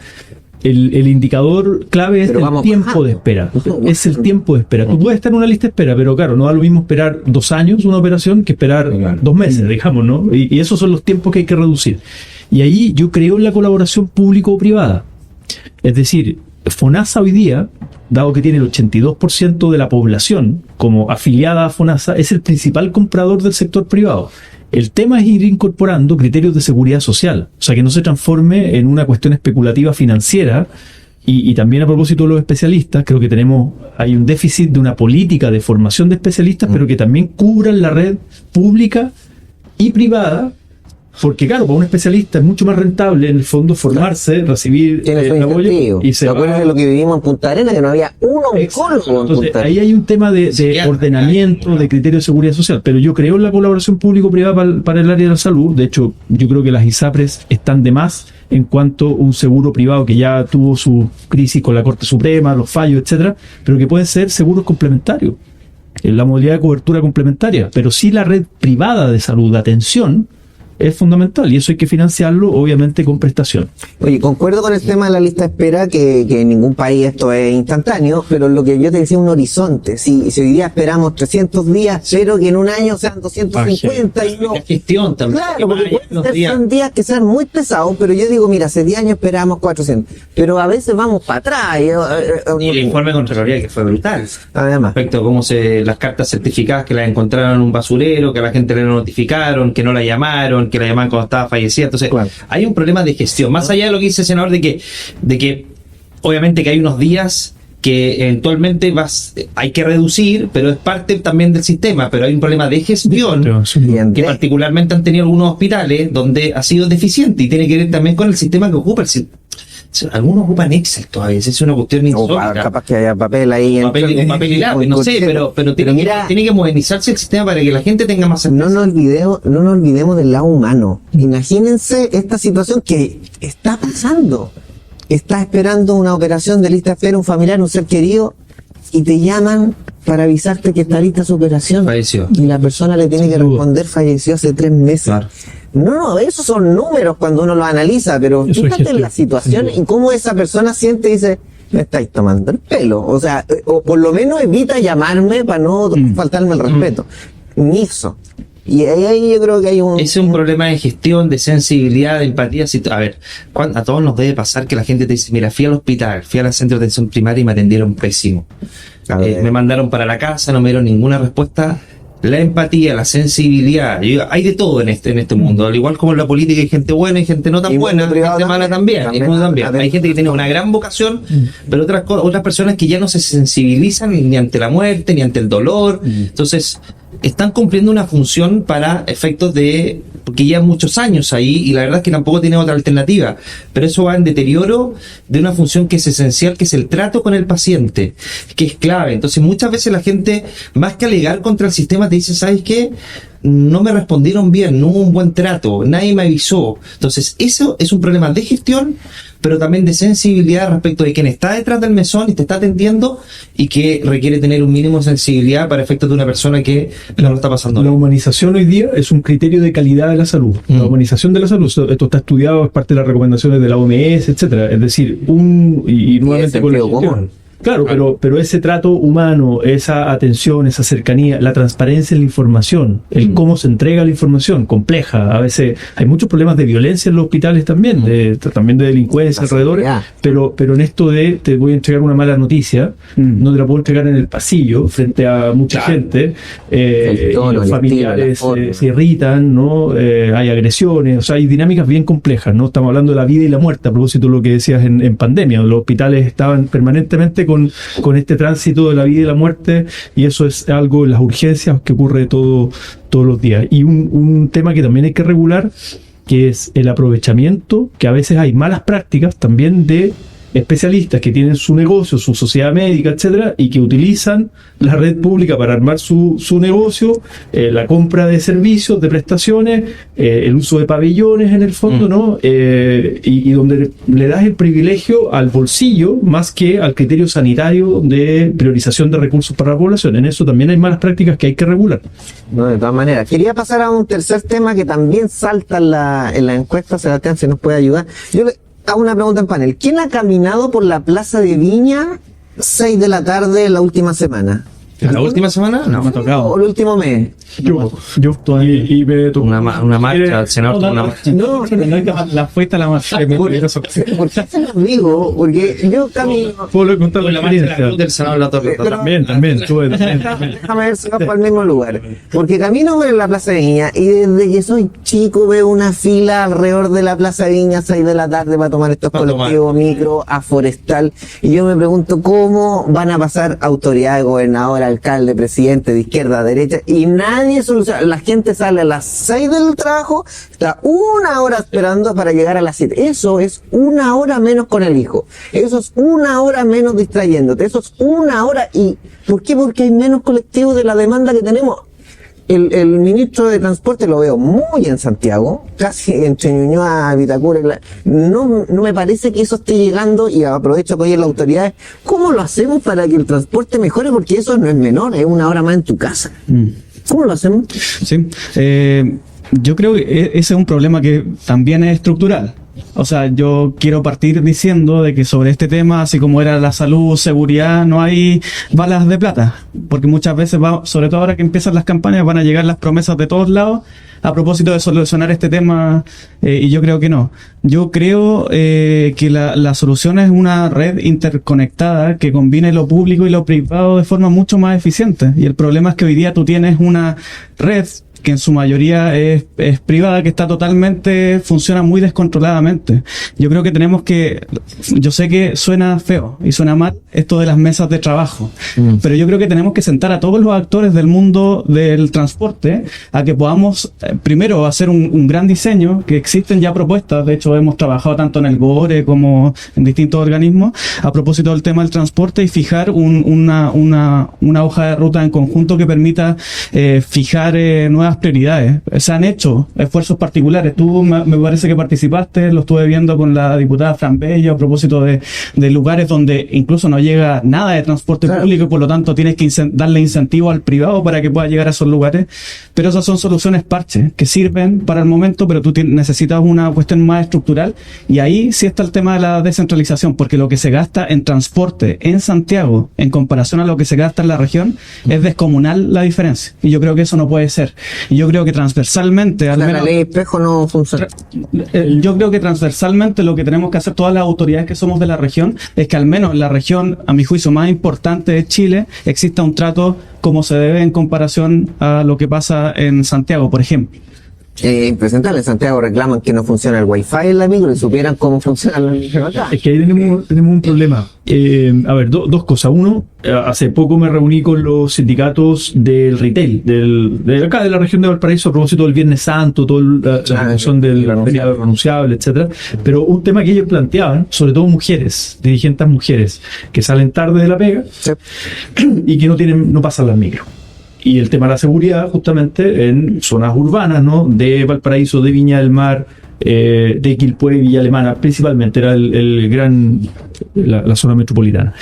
El indicador clave es Pero el vamos tiempo bajando. de espera. Es el tiempo de espera. Tú puedes estar en una lista de espera, pero claro, no da lo mismo esperar 2 años una operación que esperar 2 meses, digamos, ¿no? Y esos son los tiempos que hay que reducir. Y ahí yo creo en la colaboración público-privada. Es decir, FONASA hoy día, dado que tiene el 82% de la población como afiliada a FONASA, es el principal comprador del sector privado. El tema es ir incorporando criterios de seguridad social, o sea, que no se transforme en una cuestión especulativa financiera. Y también a propósito de los especialistas, creo que hay un déficit de una política de formación de especialistas, pero que también cubran la red pública y privada. Porque claro, para un especialista es mucho más rentable en el fondo formarse, recibir Tiene su apoyo incentivo. y se ¿Te acuerdas de lo que vivimos en Punta Arenas? Que no había un oncólogo en Entonces, Punta ahí Arenas. hay un tema de ordenamiento, de criterios de seguridad social, pero yo creo en la colaboración público-privada para el área de la salud. De hecho, yo creo que las ISAPRES están de más en cuanto a un seguro privado que ya tuvo su crisis con la Corte Suprema, los fallos, etcétera, pero que pueden ser seguros complementarios, en la modalidad de cobertura complementaria, pero sí la red privada de salud, de atención, es fundamental, y eso hay que financiarlo obviamente con prestación. Oye, concuerdo con el tema de la lista de espera, que en ningún país esto es instantáneo, pero lo que yo te decía, un horizonte. Si hoy día esperamos 300 días, pero que en un año sean 250 y no... La gestión también. Claro, porque pueden ser son días que sean muy pesados, pero yo digo, mira, hace 10 años esperábamos 400, pero a veces vamos para atrás. Y el informe de Contraloría, que fue brutal. Además. Respecto a cómo las cartas certificadas que las encontraron en un basurero, que a la gente le notificaron, que no la llamaron, que la llamaban cuando estaba fallecida. Entonces, Claro. hay un problema de gestión. Más allá de lo que dice el senador, de que obviamente que hay unos días que eventualmente hay que reducir, pero es parte también del sistema. Pero hay un problema de gestión Bien, que particularmente han tenido algunos hospitales donde ha sido deficiente, y tiene que ver también con el sistema que ocupa Algunos ocupan Excel todavía, es una cuestión O insólita. capaz que haya papel ahí. Papel y lápiz, no sé, pero tiene que modernizarse el sistema para que la gente tenga más No acceso. nos olvidemos del lado humano. Imagínense esta situación que está pasando. Estás esperando una operación de lista de espera, un familiar, un ser querido, y te llaman para avisarte que está lista su operación. Falleció. Y la persona le tiene que responder, falleció hace 3 meses. Claro. No, esos son números cuando uno los analiza, pero Eso es fíjate en gestión, la situación sin duda. y cómo esa persona siente y dice, me estáis tomando el pelo. O sea, o por lo menos evita llamarme para no faltarme el respeto. Ni eso. Y ahí yo creo que hay un... Ese es un problema de gestión, de sensibilidad, de empatía. A ver, a todos nos debe pasar que la gente te dice, mira, fui al hospital, fui al centro de atención primaria y me atendieron pésimo. Me mandaron para la casa, no me dieron ninguna respuesta. La empatía, la sensibilidad, hay de todo en este mundo. Al igual como en la política hay gente buena y gente no tan Y buena, mundo privado gente mala también. también. Y mundo también. Hay gente que tiene una gran vocación, pero otras personas que ya no se sensibilizan ni ante la muerte, ni ante el dolor. Entonces, están cumpliendo una función para efectos de... porque llevan muchos años ahí y la verdad es que tampoco tienen otra alternativa. Pero eso va en deterioro de una función que es esencial, que es el trato con el paciente, que es clave. Entonces muchas veces la gente, más que alegar contra el sistema, te dice, ¿sabes qué? No me respondieron bien, no hubo un buen trato, nadie me avisó. Entonces eso es un problema de gestión, pero también de sensibilidad respecto de quien está detrás del mesón y te está atendiendo y que requiere tener un mínimo de sensibilidad para efectos de una persona que no lo está pasando La bien. humanización hoy día es un criterio de calidad de la salud. La humanización de la salud, esto está estudiado, es parte de las recomendaciones de la OMS, etcétera. Es decir, y nuevamente con la sentido gestión. común. Claro, pero ese trato humano, esa atención, esa cercanía, la transparencia en la información, el cómo se entrega la información, compleja. A veces hay muchos problemas de violencia en los hospitales también, también de delincuencia La alrededor. seguridad. Pero en esto de te voy a entregar una mala noticia, no te la puedo entregar en el pasillo frente a mucha gente, El tono, y los el familiares estilo, la forma. se irritan, ¿no? Hay agresiones, o sea, hay dinámicas bien complejas, ¿no? Estamos hablando de la vida y la muerte, a propósito de lo que decías en pandemia. Los hospitales estaban permanentemente con este tránsito de la vida y la muerte, y eso es algo en las urgencias que ocurre todos los días. Y un tema que también hay que regular, que es el aprovechamiento, que a veces hay malas prácticas también de especialistas que tienen su negocio, su sociedad médica, etcétera, y que utilizan la red pública para armar su negocio, la compra de servicios, de prestaciones, el uso de pabellones en el fondo, ¿no? Y donde le das el privilegio al bolsillo más que al criterio sanitario de priorización de recursos para la población. En eso también hay malas prácticas que hay que regular. No, de todas maneras. Quería pasar a un tercer tema que también salta en la encuesta. Sebastián, si nos puede ayudar. Yo le hago una pregunta en panel. ¿Quién ha caminado por la Plaza de Viña 6 de la tarde la última semana? ¿La última semana? No me ha tocado. ¿O el último mes? Yo todavía y me tocó. Una marcha, el senador tuvo una marcha. No, La fuiste a la marcha. ¿por qué se los digo? Porque yo camino... Puedo contar Fue la la marcha de la experiencia. cruz del senador de la Torre. Pero- También, tuve. Déjame ver si vas para el mismo lugar. Porque camino por la Plaza de Viña y desde que soy chico veo una fila alrededor de la Plaza de Viña 6 de la tarde para tomar estos Para colectivos micro a Forestal. Y yo me pregunto cómo van a pasar autoridades, gobernador, alcalde, presidente, de izquierda, derecha, y nadie soluciona. La gente sale a las 6 del trabajo, está 1 hora esperando para llegar a las 7. Eso es 1 hora menos con el hijo. Eso es 1 hora menos distrayéndote. Eso es 1 hora. ¿Y por qué? Porque hay menos colectivos de la demanda que tenemos. El ministro de Transporte lo veo muy en Santiago, casi entre Ñuñoa, Vitacura. No me parece que eso esté llegando, y aprovecho que hoy en las autoridades, ¿cómo lo hacemos para que el transporte mejore? Porque eso no es menor, es 1 hora más en tu casa. ¿Cómo lo hacemos? Sí. Yo creo que ese es un problema que también es estructural. O sea, yo quiero partir diciendo de que sobre este tema, así como era la salud, seguridad, no hay balas de plata. Porque muchas veces, sobre todo ahora que empiezan las campañas, van a llegar las promesas de todos lados a propósito de solucionar este tema, y yo creo que no. Yo creo que la solución es una red interconectada que combine lo público y lo privado de forma mucho más eficiente. Y el problema es que hoy día tú tienes una red que en su mayoría es privada, que está funciona muy descontroladamente. Yo creo que yo sé que suena feo y suena mal esto de las mesas de trabajo, pero yo creo que tenemos que sentar a todos los actores del mundo del transporte a que podamos primero, hacer un gran diseño, que existen ya propuestas, de hecho hemos trabajado tanto en el GORE como en distintos organismos, a propósito del tema del transporte, y fijar una hoja de ruta en conjunto que permita fijar nuevas prioridades. Se han hecho esfuerzos particulares. Tú me parece que participaste, lo estuve viendo con la diputada Fran Bello a propósito de lugares donde incluso no llega nada de transporte público y por lo tanto tienes que darle incentivo al privado para que pueda llegar a esos lugares. Pero esas son soluciones parche que sirven para el momento, pero tú necesitas una cuestión más estructural, y ahí sí está el tema de la descentralización, porque lo que se gasta en transporte en Santiago en comparación a lo que se gasta en la región es descomunal la diferencia, y yo creo que eso no puede ser. Y yo creo que transversalmente, al menos, la ley espejo no funciona. Yo creo que transversalmente lo que tenemos que hacer todas las autoridades que somos de la región es que al menos en la región, a mi juicio, más importante de Chile, exista un trato como se debe en comparación a lo que pasa en Santiago, por ejemplo. Impresentable, en Santiago reclaman que no funciona el wifi en la micro y supieran cómo funciona la micro acá. Es que ahí tenemos un problema. A ver, dos cosas. Uno, hace poco me reuní con los sindicatos del retail, de acá de la región de Valparaíso, a propósito del Viernes Santo, toda la discusión del feriado renunciable, etcétera. Pero un tema que ellos planteaban, sobre todo mujeres, dirigentes mujeres, que salen tarde de la pega y que no pasan las micros. Y el tema de la seguridad, justamente en zonas urbanas, ¿no? De Valparaíso, de Viña del Mar, de Quilpué y Villa Alemana, principalmente, era la zona metropolitana.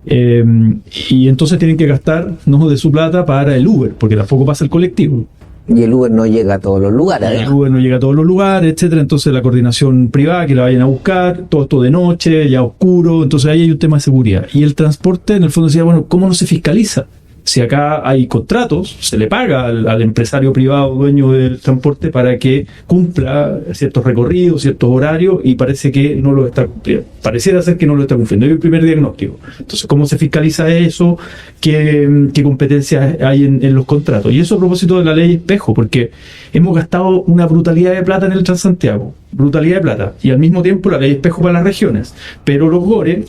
Y entonces tienen que gastar, ¿no?, de su plata para el Uber, porque tampoco pasa el colectivo. Y el Uber no llega a todos los lugares. El Uber no llega a todos los lugares, etcétera. Entonces la coordinación privada, que la vayan a buscar, todo esto de noche, ya oscuro. Entonces ahí hay un tema de seguridad. Y el transporte, en el fondo, decía, bueno, ¿cómo no se fiscaliza? Si acá hay contratos, se le paga al empresario privado dueño del transporte para que cumpla ciertos recorridos, ciertos horarios, y parece que no lo está cumpliendo. Pareciera ser que no lo está cumpliendo. Es el primer diagnóstico. Entonces, ¿cómo se fiscaliza eso? ¿Qué competencias hay en los contratos? Y eso a propósito de la ley espejo, porque hemos gastado una brutalidad de plata en el Transantiago. Brutalidad de plata. Y al mismo tiempo la ley espejo para las regiones. Pero los GORE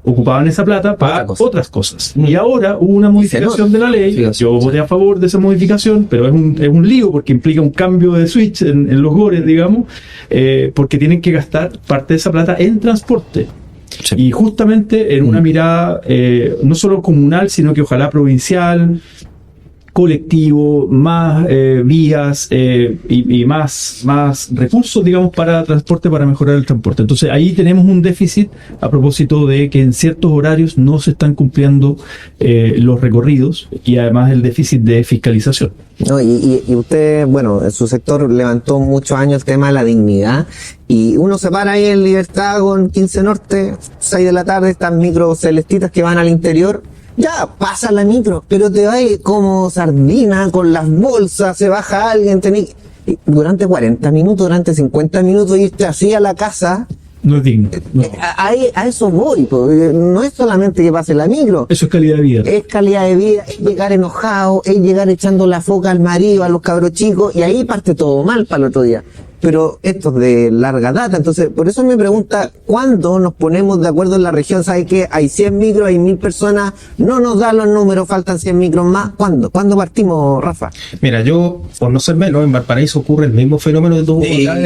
ocupaban esa plata para otras cosas. Y ahora hubo una modificación de la ley. Yo voté a favor de esa modificación, pero es un lío porque implica un cambio de switch en los GORES, digamos, porque tienen que gastar parte de esa plata en transporte. Sí. Y justamente en una mirada no solo comunal, sino que ojalá provincial, colectivo, más vías y más recursos, digamos, para transporte, para mejorar el transporte. Entonces ahí tenemos un déficit a propósito de que en ciertos horarios no se están cumpliendo los recorridos, y además el déficit de fiscalización. No, y usted, bueno, en su sector levantó muchos años el tema de la dignidad, y uno se para ahí en Libertad con 15 Norte, 6 de la tarde, estas micros celestitas que van al interior. Ya, pasa la micro, pero te vas como sardina con las bolsas, se baja alguien, durante 40 minutos, durante 50 minutos irte así a la casa. No es digno. No. A eso voy, porque no es solamente que pase la micro. Eso es calidad de vida. Es calidad de vida, es llegar enojado, es llegar echando la foca al marido, a los cabros chicos, y ahí parte todo mal para el otro día. Pero esto es de larga data, entonces por eso me pregunta, ¿cuándo nos ponemos de acuerdo en la región? ¿Sabe que hay 100 micros, hay 1000 personas, no nos dan los números, faltan 100 micros más? ¿Cuándo partimos, Rafa? Mira, yo, por no ser menos, en Valparaíso ocurre el mismo fenómeno de tu en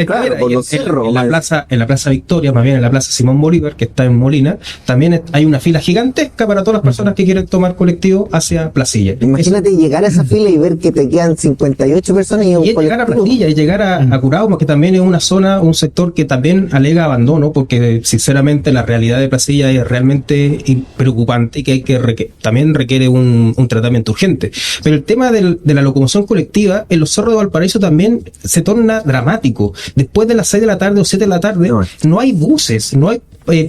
la Plaza Victoria, más bien en la Plaza Simón Bolívar, que está en Molina, también hay una fila gigantesca para todas las personas que quieren tomar colectivo hacia Placilla. Imagínate llegar a esa fila y ver que te quedan 58 personas y llegar a Placilla y llegar a Curao, que también es una zona, un sector que también alega abandono, porque sinceramente la realidad de Placilla es realmente preocupante y que también requiere un tratamiento urgente. Pero el tema de la locomoción colectiva en los cerros de Valparaíso también se torna dramático. Después de las 6 de la tarde o 7 de la tarde no hay buses, no hay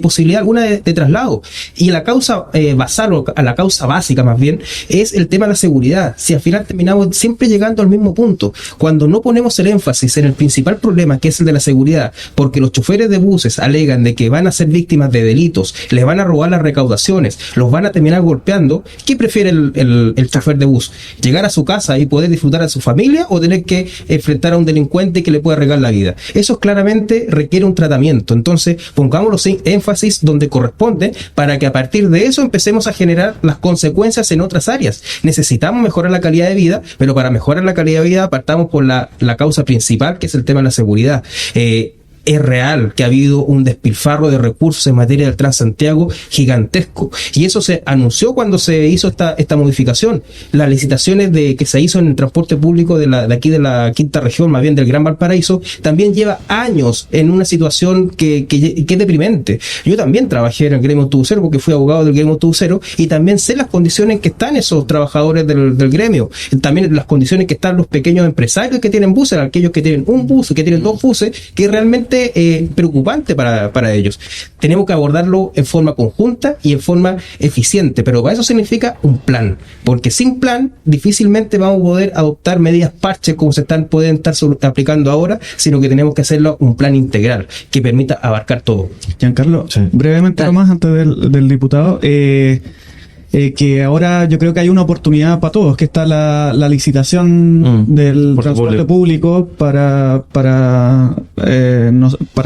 posibilidad alguna de traslado. Y la causa basal, o a la causa básica más bien, es el tema de la seguridad. Si al final terminamos siempre llegando al mismo punto, cuando no ponemos el énfasis en el principal problema, que es el de la seguridad, porque los choferes de buses alegan de que van a ser víctimas de delitos, les van a robar las recaudaciones, los van a terminar golpeando. ¿Qué prefiere el chofer de bus? ¿Llegar a su casa y poder disfrutar a su familia, o tener que enfrentar a un delincuente que le pueda regalar la vida? Eso claramente requiere un tratamiento. Entonces, pongámoslo énfasis donde corresponde para que a partir de eso empecemos a generar las consecuencias en otras áreas. Necesitamos mejorar la calidad de vida, pero para mejorar la calidad de vida partamos por la causa principal, que es el tema de la seguridad. Es real que ha habido un despilfarro de recursos en materia del Transantiago gigantesco, y eso se anunció cuando se hizo esta modificación. Las licitaciones que se hizo en el transporte público de aquí de la quinta región, más bien del Gran Valparaíso, también lleva años en una situación que es deprimente. Yo también trabajé en el gremio autobusero porque fui abogado del gremio autobusero, y también sé las condiciones en que están esos trabajadores del gremio, también las condiciones en que están los pequeños empresarios que tienen buses, aquellos que tienen un bus, que tienen dos buses, que realmente preocupante para ellos. Tenemos que abordarlo en forma conjunta y en forma eficiente, pero para eso significa un plan, porque sin plan difícilmente vamos a poder adoptar medidas parches como pueden estar aplicando ahora, sino que tenemos que hacerlo un plan integral que permita abarcar todo. Giancarlo, brevemente nomás antes del diputado, que ahora yo creo que hay una oportunidad para todos, que está la licitación del transporte público para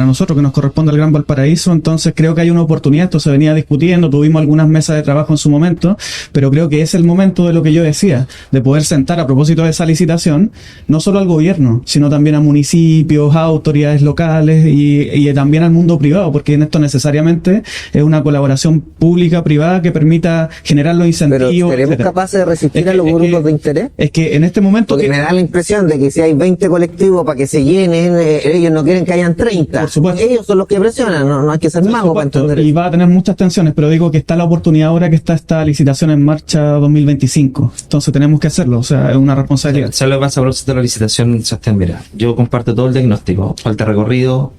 nosotros, que nos corresponde al Gran Valparaíso. Entonces creo que hay una oportunidad. Esto se venía discutiendo, tuvimos algunas mesas de trabajo en su momento, pero creo que es el momento de lo que yo decía, de poder sentar a propósito de esa licitación, no solo al gobierno, sino también a municipios, a autoridades locales y también al mundo privado, porque en esto necesariamente es una colaboración pública-privada que permita generar los incentivos. Pero ¿seremos capaces de resistir a los grupos de interés? Es que en este momento... Porque me da la impresión de que si hay 20 colectivos para que se llenen, ellos no quieren que hayan 30. Por supuesto. Ellos son los que presionan, no hay que ser mago para entender eso. Y va a tener muchas tensiones, pero digo que está la oportunidad ahora que está esta licitación en marcha 2025. Entonces tenemos que hacerlo, o sea, es una responsabilidad. ¿Sabes lo que pasa a propósito de la licitación, Sebastián? Mira, yo comparto todo el diagnóstico. Falta recorrido,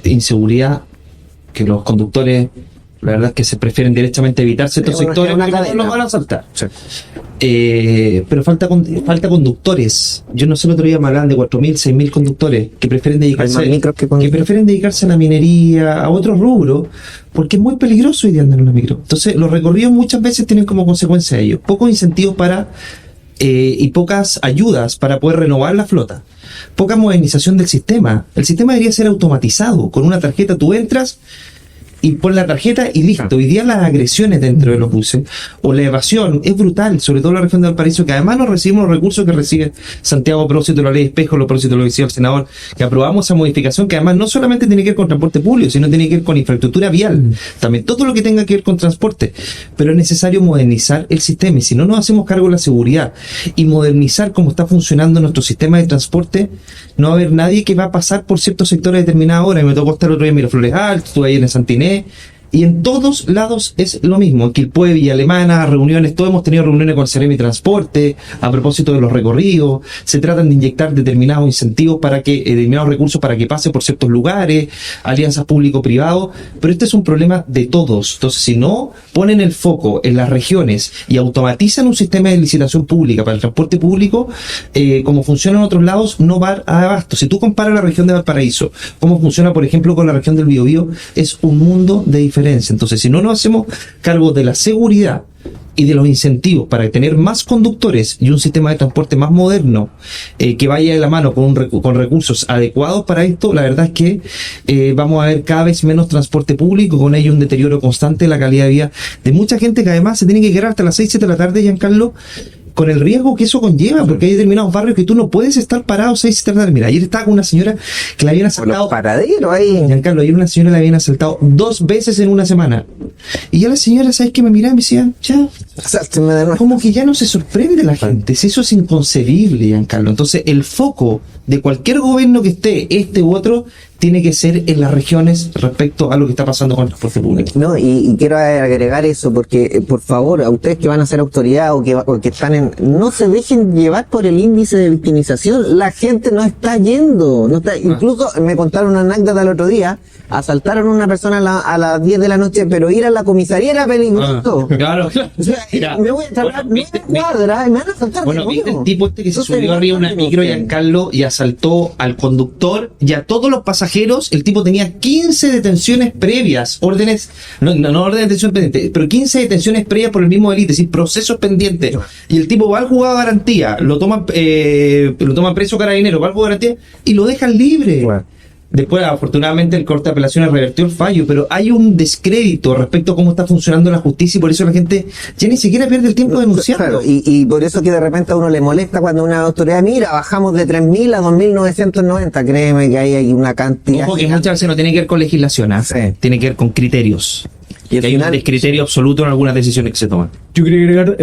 inseguridad, que los conductores, la verdad es que se prefieren directamente evitar ciertos sectores porque no los van a saltar. Sí. Pero falta conductores. Yo no sé, el otro día me hablaban de 4.000, 6.000 conductores que prefieren dedicarse a la minería, a otros rubros, porque es muy peligroso hoy día andar en una micro. Entonces, los recorridos muchas veces tienen como consecuencia de ello pocos incentivos y pocas ayudas para poder renovar la flota. Poca modernización del sistema. El sistema debería ser automatizado. Con una tarjeta tú entras y pon la tarjeta y listo. Hoy día las agresiones dentro de los buses o la evasión es brutal, sobre todo en la región de Valparaíso, que además no recibimos los recursos que recibe Santiago a propósito de la ley de espejo, a propósito de lo que decía el senador, que aprobamos esa modificación que además no solamente tiene que ver con transporte público, sino tiene que ver con infraestructura vial, también todo lo que tenga que ver con transporte. Pero es necesario modernizar el sistema, y si no nos hacemos cargo de la seguridad y modernizar cómo está funcionando nuestro sistema de transporte, no va a haber nadie que va a pasar por ciertos sectores a determinada hora. Y me tocó estar otro día en Miraflores Alto, estuve ayer en Santiné, y en todos lados es lo mismo. En Quilpué, Villa Alemana, reuniones, todos hemos tenido reuniones con Seremi Transporte a propósito de los recorridos. Se tratan de inyectar determinados incentivos determinados recursos para que pase por ciertos lugares, alianzas público-privado, pero este es un problema de todos. Entonces, si no ponen el foco en las regiones y automatizan un sistema de licitación pública para el transporte público, como funciona en otros lados, no va a abasto. Si tú comparas la región de Valparaíso, cómo funciona, por ejemplo, con la región del Biobío, es un mundo de diferencia. Entonces, si no nos hacemos cargo de la seguridad y de los incentivos para tener más conductores y un sistema de transporte más moderno, que vaya de la mano con recursos adecuados para esto, la verdad es que vamos a ver cada vez menos transporte público, con ello un deterioro constante de la calidad de vida de mucha gente que además se tiene que quedar hasta las 6, 7 de la tarde, Giancarlo, con el riesgo que eso conlleva, porque hay determinados barrios que tú no puedes estar parado 6, 7 de la tarde. Mira, ayer estaba con una señora que la habían asaltado. Los paraderos ahí. Giancarlo, ayer una señora la habían asaltado 2 veces en una semana. Y ya la señora, ¿sabes qué? Me miraba y me decía, ya, como que ya no se sorprende la gente. Eso es inconcebible, Giancarlo. Entonces, el foco de cualquier gobierno que esté, este u otro, tiene que ser en las regiones respecto a lo que está pasando con el transporte público. No, y quiero agregar eso, porque por favor, a ustedes que van a ser autoridad o que están no se dejen llevar por el índice de victimización. La gente no está yendo, incluso me contaron una anécdota el otro día, asaltaron a una persona a las 10 de la noche, pero ir a la comisaría era peligroso. Claro. O sea, mira, me voy a tratar cuadra y me van a asaltar. Bueno, viste el tipo que se subió arriba a una micro, Giancarlo, y asaltó al conductor y a todos los pasajeros. El tipo tenía 15 detenciones previas, no órdenes de detención pendiente, pero 15 detenciones previas por el mismo delito, es decir, procesos pendientes. Y el tipo va al juzgado de garantía, lo toman preso Carabineros, va al juzgado de garantía y lo dejan libre. Bueno. Después, afortunadamente, el Corte de Apelaciones revertió el fallo, pero hay un descrédito respecto a cómo está funcionando la justicia y por eso la gente ya ni siquiera pierde el tiempo denunciando. Claro, y por eso que de repente a uno le molesta cuando una autoridad, mira, bajamos de 3.000 a 2.990, créeme que hay una cantidad. Ojo que muchas veces no tiene que ver con legislación, ¿eh? Sí. Tiene que ver con criterios. Y al hay final- un descriterio absoluto en algunas decisiones que se toman. Yo quería agregar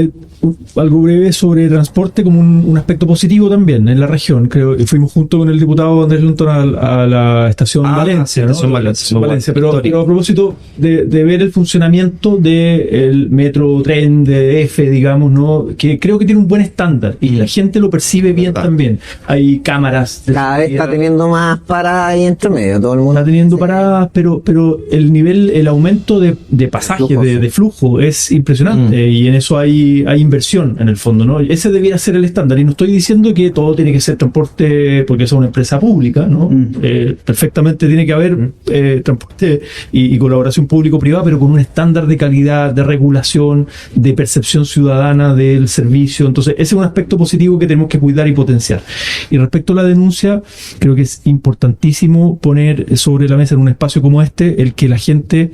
algo breve sobre transporte como un aspecto positivo también en la región. Creo que fuimos junto con el diputado Andrés Lunton a la estación Valencia, ¿no? Estación Valencia, Valencia. histórico. Pero a propósito de ver el funcionamiento del metro tren de F, digamos, ¿no? Que creo que tiene un buen estándar y la gente lo percibe bien Verdad. también. Hay cámaras. Cada vez está teniendo más paradas ahí entre medio, todo el mundo Está teniendo paradas, pero el nivel, el aumento de pasajes, Flujo, sí. de flujo es impresionante y en eso hay inversión en el fondo, ¿no? Ese debiera ser el estándar y no estoy diciendo que todo tiene que ser transporte porque es una empresa pública, ¿no? Perfectamente tiene que haber transporte y colaboración público-privada, pero con un estándar de calidad, de regulación, de percepción ciudadana del servicio. Entonces, ese es un aspecto positivo que tenemos que cuidar y potenciar. Y respecto a la denuncia, creo que es importantísimo poner sobre la mesa en un espacio como este el que la gente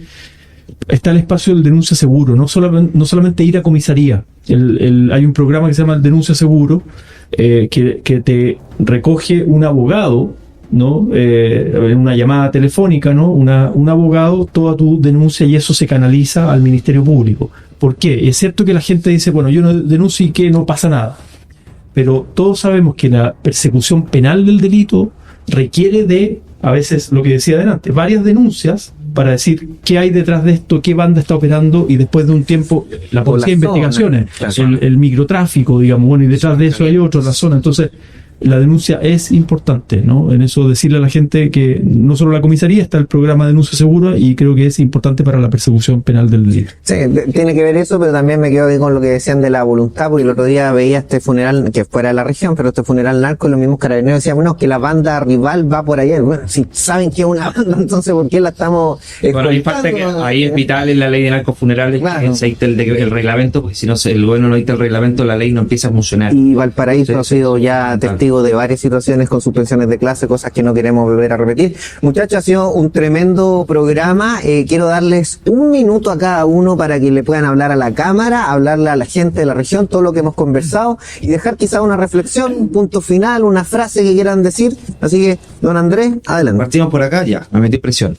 está el espacio del denuncia seguro, no solamente ir a comisaría. Hay un programa que se llama el Denuncia Seguro, que te recoge un abogado, ¿no? En una llamada telefónica, ¿no? Un abogado, toda tu denuncia y eso se canaliza al Ministerio Público. ¿Por qué? Es cierto que la gente dice, bueno, yo no denuncio y que no pasa nada. Pero todos sabemos que la persecución penal del delito requiere de, a veces, lo que decía adelante, varias denuncias para decir qué hay detrás de esto, qué banda está operando y después de un tiempo la policía de investigaciones, el microtráfico, digamos, bueno, y detrás de eso hay otro, la zona. Entonces, la denuncia es importante, ¿no? En eso decirle a la gente que no solo la comisaría, está el programa Denuncia Segura y creo que es importante para la persecución penal del delito. Sí, tiene que ver eso, pero también me quedo aquí con lo que decían de la voluntad, porque el otro día veía este funeral, que fuera de la región, pero este funeral narco, y los mismos carabineros decían, bueno, que la banda rival va por allá. Bueno, si saben que es una banda, entonces ¿por qué la estamos Bueno, hay parte que ahí es vital en la ley de narcofunerales Claro. que se dicte el reglamento, porque si no el gobierno no dicta el reglamento, la ley no empieza a funcionar. Y Valparaíso Sí, ha sí, sido sí, ya total. testigo de varias situaciones con suspensiones de clase, cosas que no queremos volver a repetir. Muchachos, ha sido un tremendo programa. Quiero darles un minuto a cada uno para que le puedan hablar a la cámara, hablarle a la gente de la región, todo lo que hemos conversado y dejar quizá una reflexión, un punto final, una frase que quieran decir. Así que, don Andrés, adelante. Partimos por acá, ya, me metí presión.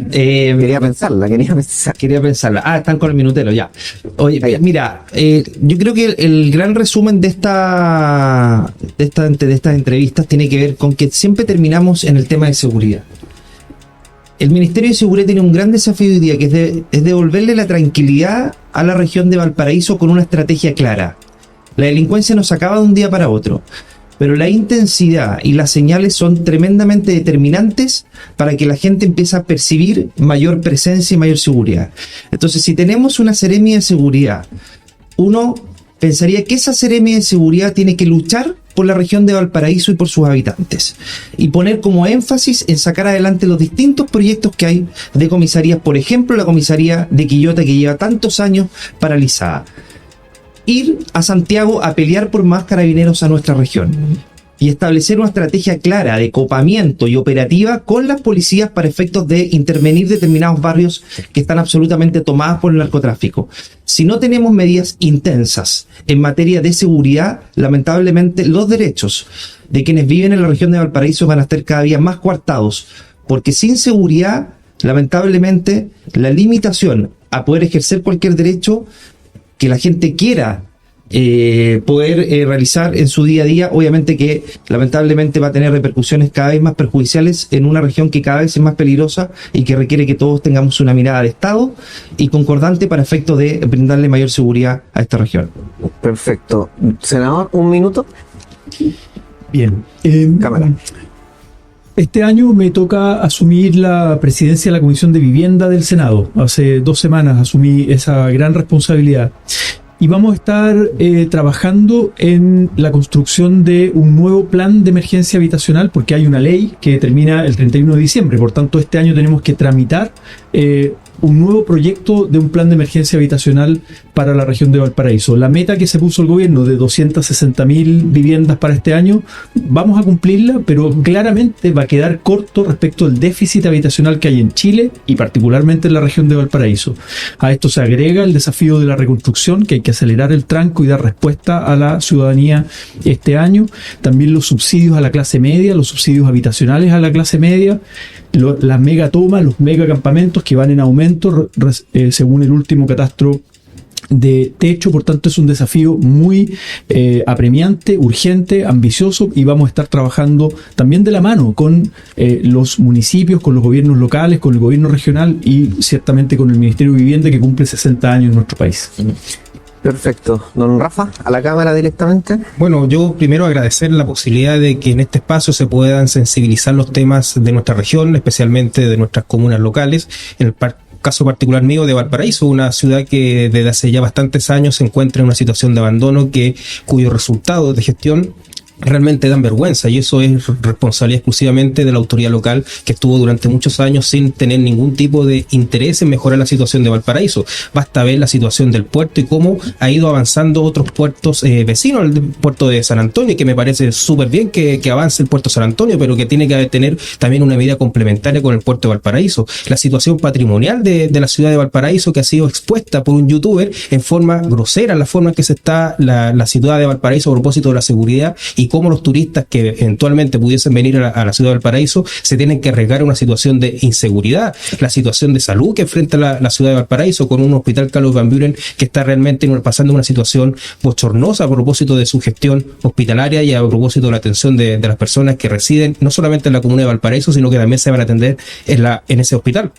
Quería pensarla. Quería pensarla. Ah, están con el minutero, ya. Oye, Ahí. mira, yo creo que el gran resumen de estas entrevistas tiene que ver con que siempre terminamos en el tema de seguridad. El Ministerio de Seguridad tiene un gran desafío hoy día, que es devolverle la tranquilidad a la región de Valparaíso con una estrategia clara. La delincuencia no se acaba de un día para otro, pero la intensidad y las señales son tremendamente determinantes para que la gente empiece a percibir mayor presencia y mayor seguridad. Entonces, si tenemos una seremia de seguridad, uno pensaría que esa seremia de seguridad tiene que luchar por la región de Valparaíso y por sus habitantes, y poner como énfasis en sacar adelante los distintos proyectos que hay de comisarías, por ejemplo la comisaría de Quillota, que lleva tantos años paralizada. Ir a Santiago a pelear por más carabineros a nuestra región y establecer una estrategia clara de copamiento y operativa con las policías para efectos de intervenir determinados barrios que están absolutamente tomados por el narcotráfico. Si no tenemos medidas intensas en materia de seguridad, lamentablemente los derechos de quienes viven en la región de Valparaíso van a estar cada día más coartados, porque sin seguridad, lamentablemente, la limitación a poder ejercer cualquier derecho que la gente quiera poder realizar en su día a día, obviamente que lamentablemente va a tener repercusiones cada vez más perjudiciales en una región que cada vez es más peligrosa y que requiere que todos tengamos una mirada de Estado y concordante para efectos de brindarle mayor seguridad a esta región. Perfecto. Senador, un minuto. Bien. Cámara. Este año me toca asumir la presidencia de la Comisión de Vivienda del Senado. Hace 2 semanas asumí esa gran responsabilidad. Y vamos a estar trabajando en la construcción de un nuevo plan de emergencia habitacional, porque hay una ley que termina el 31 de diciembre. Por tanto, este año tenemos que tramitar un nuevo proyecto de un plan de emergencia habitacional para la región de Valparaíso. La meta que se puso el gobierno de 260.000 viviendas para este año, vamos a cumplirla, pero claramente va a quedar corto respecto al déficit habitacional que hay en Chile y particularmente en la región de Valparaíso. A esto se agrega el desafío de la reconstrucción, que hay que acelerar el tranco y dar respuesta a la ciudadanía este año. También los subsidios a la clase media, los subsidios habitacionales a la clase media, las megatomas, los megacampamentos que van en aumento según el último catastro de techo. Por tanto, es un desafío muy apremiante, urgente, ambicioso, y vamos a estar trabajando también de la mano con los municipios, con los gobiernos locales, con el gobierno regional y ciertamente con el Ministerio de Vivienda, que cumple 60 años en nuestro país. Perfecto. Don Rafa, a la cámara directamente. Bueno, yo primero agradecer la posibilidad de que en este espacio se puedan sensibilizar los temas de nuestra región, especialmente de nuestras comunas locales. En el caso particular mío de Valparaíso, una ciudad que desde hace ya bastantes años se encuentra en una situación de abandono cuyos resultados de gestión realmente dan vergüenza, y eso es responsabilidad exclusivamente de la autoridad local, que estuvo durante muchos años sin tener ningún tipo de interés en mejorar la situación de Valparaíso. Basta ver la situación del puerto y cómo ha ido avanzando otros puertos vecinos, el puerto de San Antonio, que me parece súper bien que avance el puerto de San Antonio, pero que tiene que tener también una medida complementaria con el puerto de Valparaíso. La situación patrimonial de la ciudad de Valparaíso, que ha sido expuesta por un youtuber en forma grosera, la forma en que se está la ciudad de Valparaíso a propósito de la seguridad, y cómo los turistas que eventualmente pudiesen venir a la ciudad de Valparaíso se tienen que arriesgar a una situación de inseguridad, la situación de salud que enfrenta la ciudad de Valparaíso, con un hospital Carlos Van Buren que está realmente pasando una situación bochornosa a propósito de su gestión hospitalaria y a propósito de la atención de las personas que residen no solamente en la comuna de Valparaíso, sino que también se van a atender en ese hospital.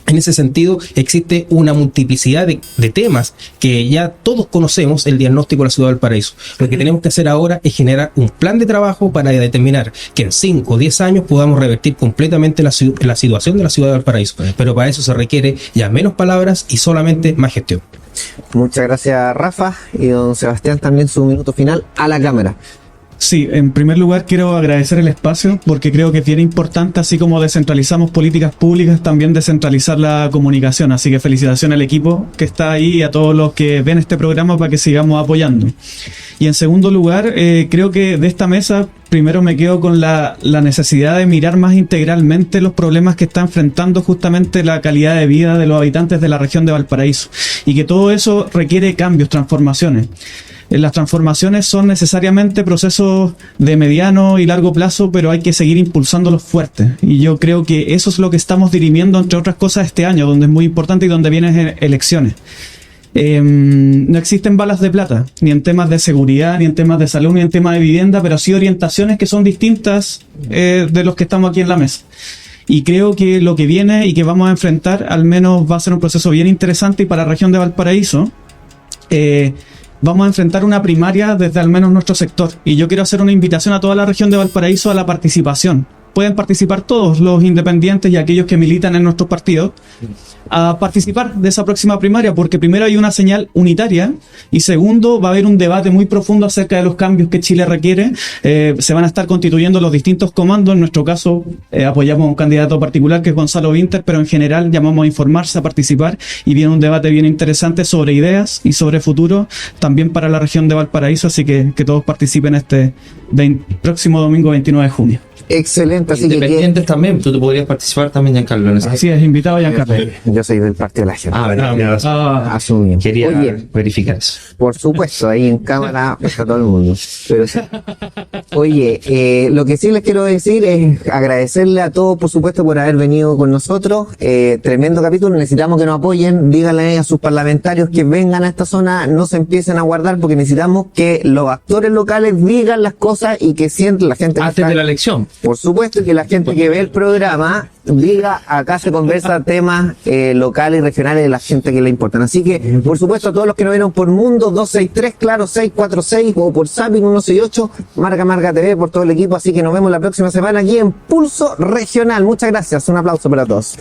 En ese sentido, existe una multiplicidad de temas que ya todos conocemos el diagnóstico de la ciudad de Valparaíso. Lo que tenemos que hacer ahora es generar un plan de trabajo para determinar que en 5 o 10 años podamos revertir completamente la situación de la ciudad de Valparaíso. Pero para eso se requiere ya menos palabras y solamente más gestión. Muchas gracias, Rafa. Y don Sebastián, también su minuto final a la cámara. Sí, en primer lugar quiero agradecer el espacio, porque creo que es bien importante, así como descentralizamos políticas públicas, también descentralizar la comunicación. Así que felicitaciones al equipo que está ahí y a todos los que ven este programa para que sigamos apoyando. Y en segundo lugar, creo que de esta mesa primero me quedo con la necesidad de mirar más integralmente los problemas que está enfrentando justamente la calidad de vida de los habitantes de la región de Valparaíso, y que todo eso requiere cambios, transformaciones. Las transformaciones son necesariamente procesos de mediano y largo plazo, pero hay que seguir impulsándolos fuertes. Y yo creo que eso es lo que estamos dirimiendo, entre otras cosas, este año, donde es muy importante y donde vienen elecciones. No existen balas de plata, ni en temas de seguridad, ni en temas de salud, ni en temas de vivienda, pero sí orientaciones que son distintas de los que estamos aquí en la mesa. Y creo que lo que viene y que vamos a enfrentar, al menos va a ser un proceso bien interesante, y para la región de Valparaíso, vamos a enfrentar una primaria desde al menos nuestro sector. Y yo quiero hacer una invitación a toda la región de Valparaíso a la participación. Pueden participar todos los independientes y aquellos que militan en nuestros partidos a participar de esa próxima primaria, porque primero hay una señal unitaria y segundo va a haber un debate muy profundo acerca de los cambios que Chile requiere. Se van a estar constituyendo los distintos comandos. En nuestro caso apoyamos a un candidato particular que es Gonzalo Winter, pero en general llamamos a informarse, a participar, y viene un debate bien interesante sobre ideas y sobre futuro también para la región de Valparaíso, así que todos participen este próximo domingo 29 de junio. Excelente, así Independientes también, tú te podrías participar también, Giancarlo. Así es, invitado Giancarlo. Yo soy del Partido de la Gente. Verdad. Asumí. Quería Oye, verificar eso. por supuesto, ahí en cámara está todo el mundo. Pero sí. Oye, lo que sí les quiero decir es agradecerle a todos, por supuesto, por haber venido con nosotros. Tremendo capítulo, necesitamos que nos apoyen. Díganle a sus parlamentarios que vengan a esta zona, no se empiecen a guardar, porque necesitamos que los actores locales digan las cosas y que sientan la gente. Antes de la elección. Por supuesto, que la gente que ve el programa diga, acá se conversa temas locales y regionales de la gente que le importan. Así que, por supuesto, a todos los que nos vieron por Mundo 263, Claro 646 o por Zapping 168, Marca TV, por todo el equipo. Así que nos vemos la próxima semana aquí en Pulso Regional. Muchas gracias. Un aplauso para todos.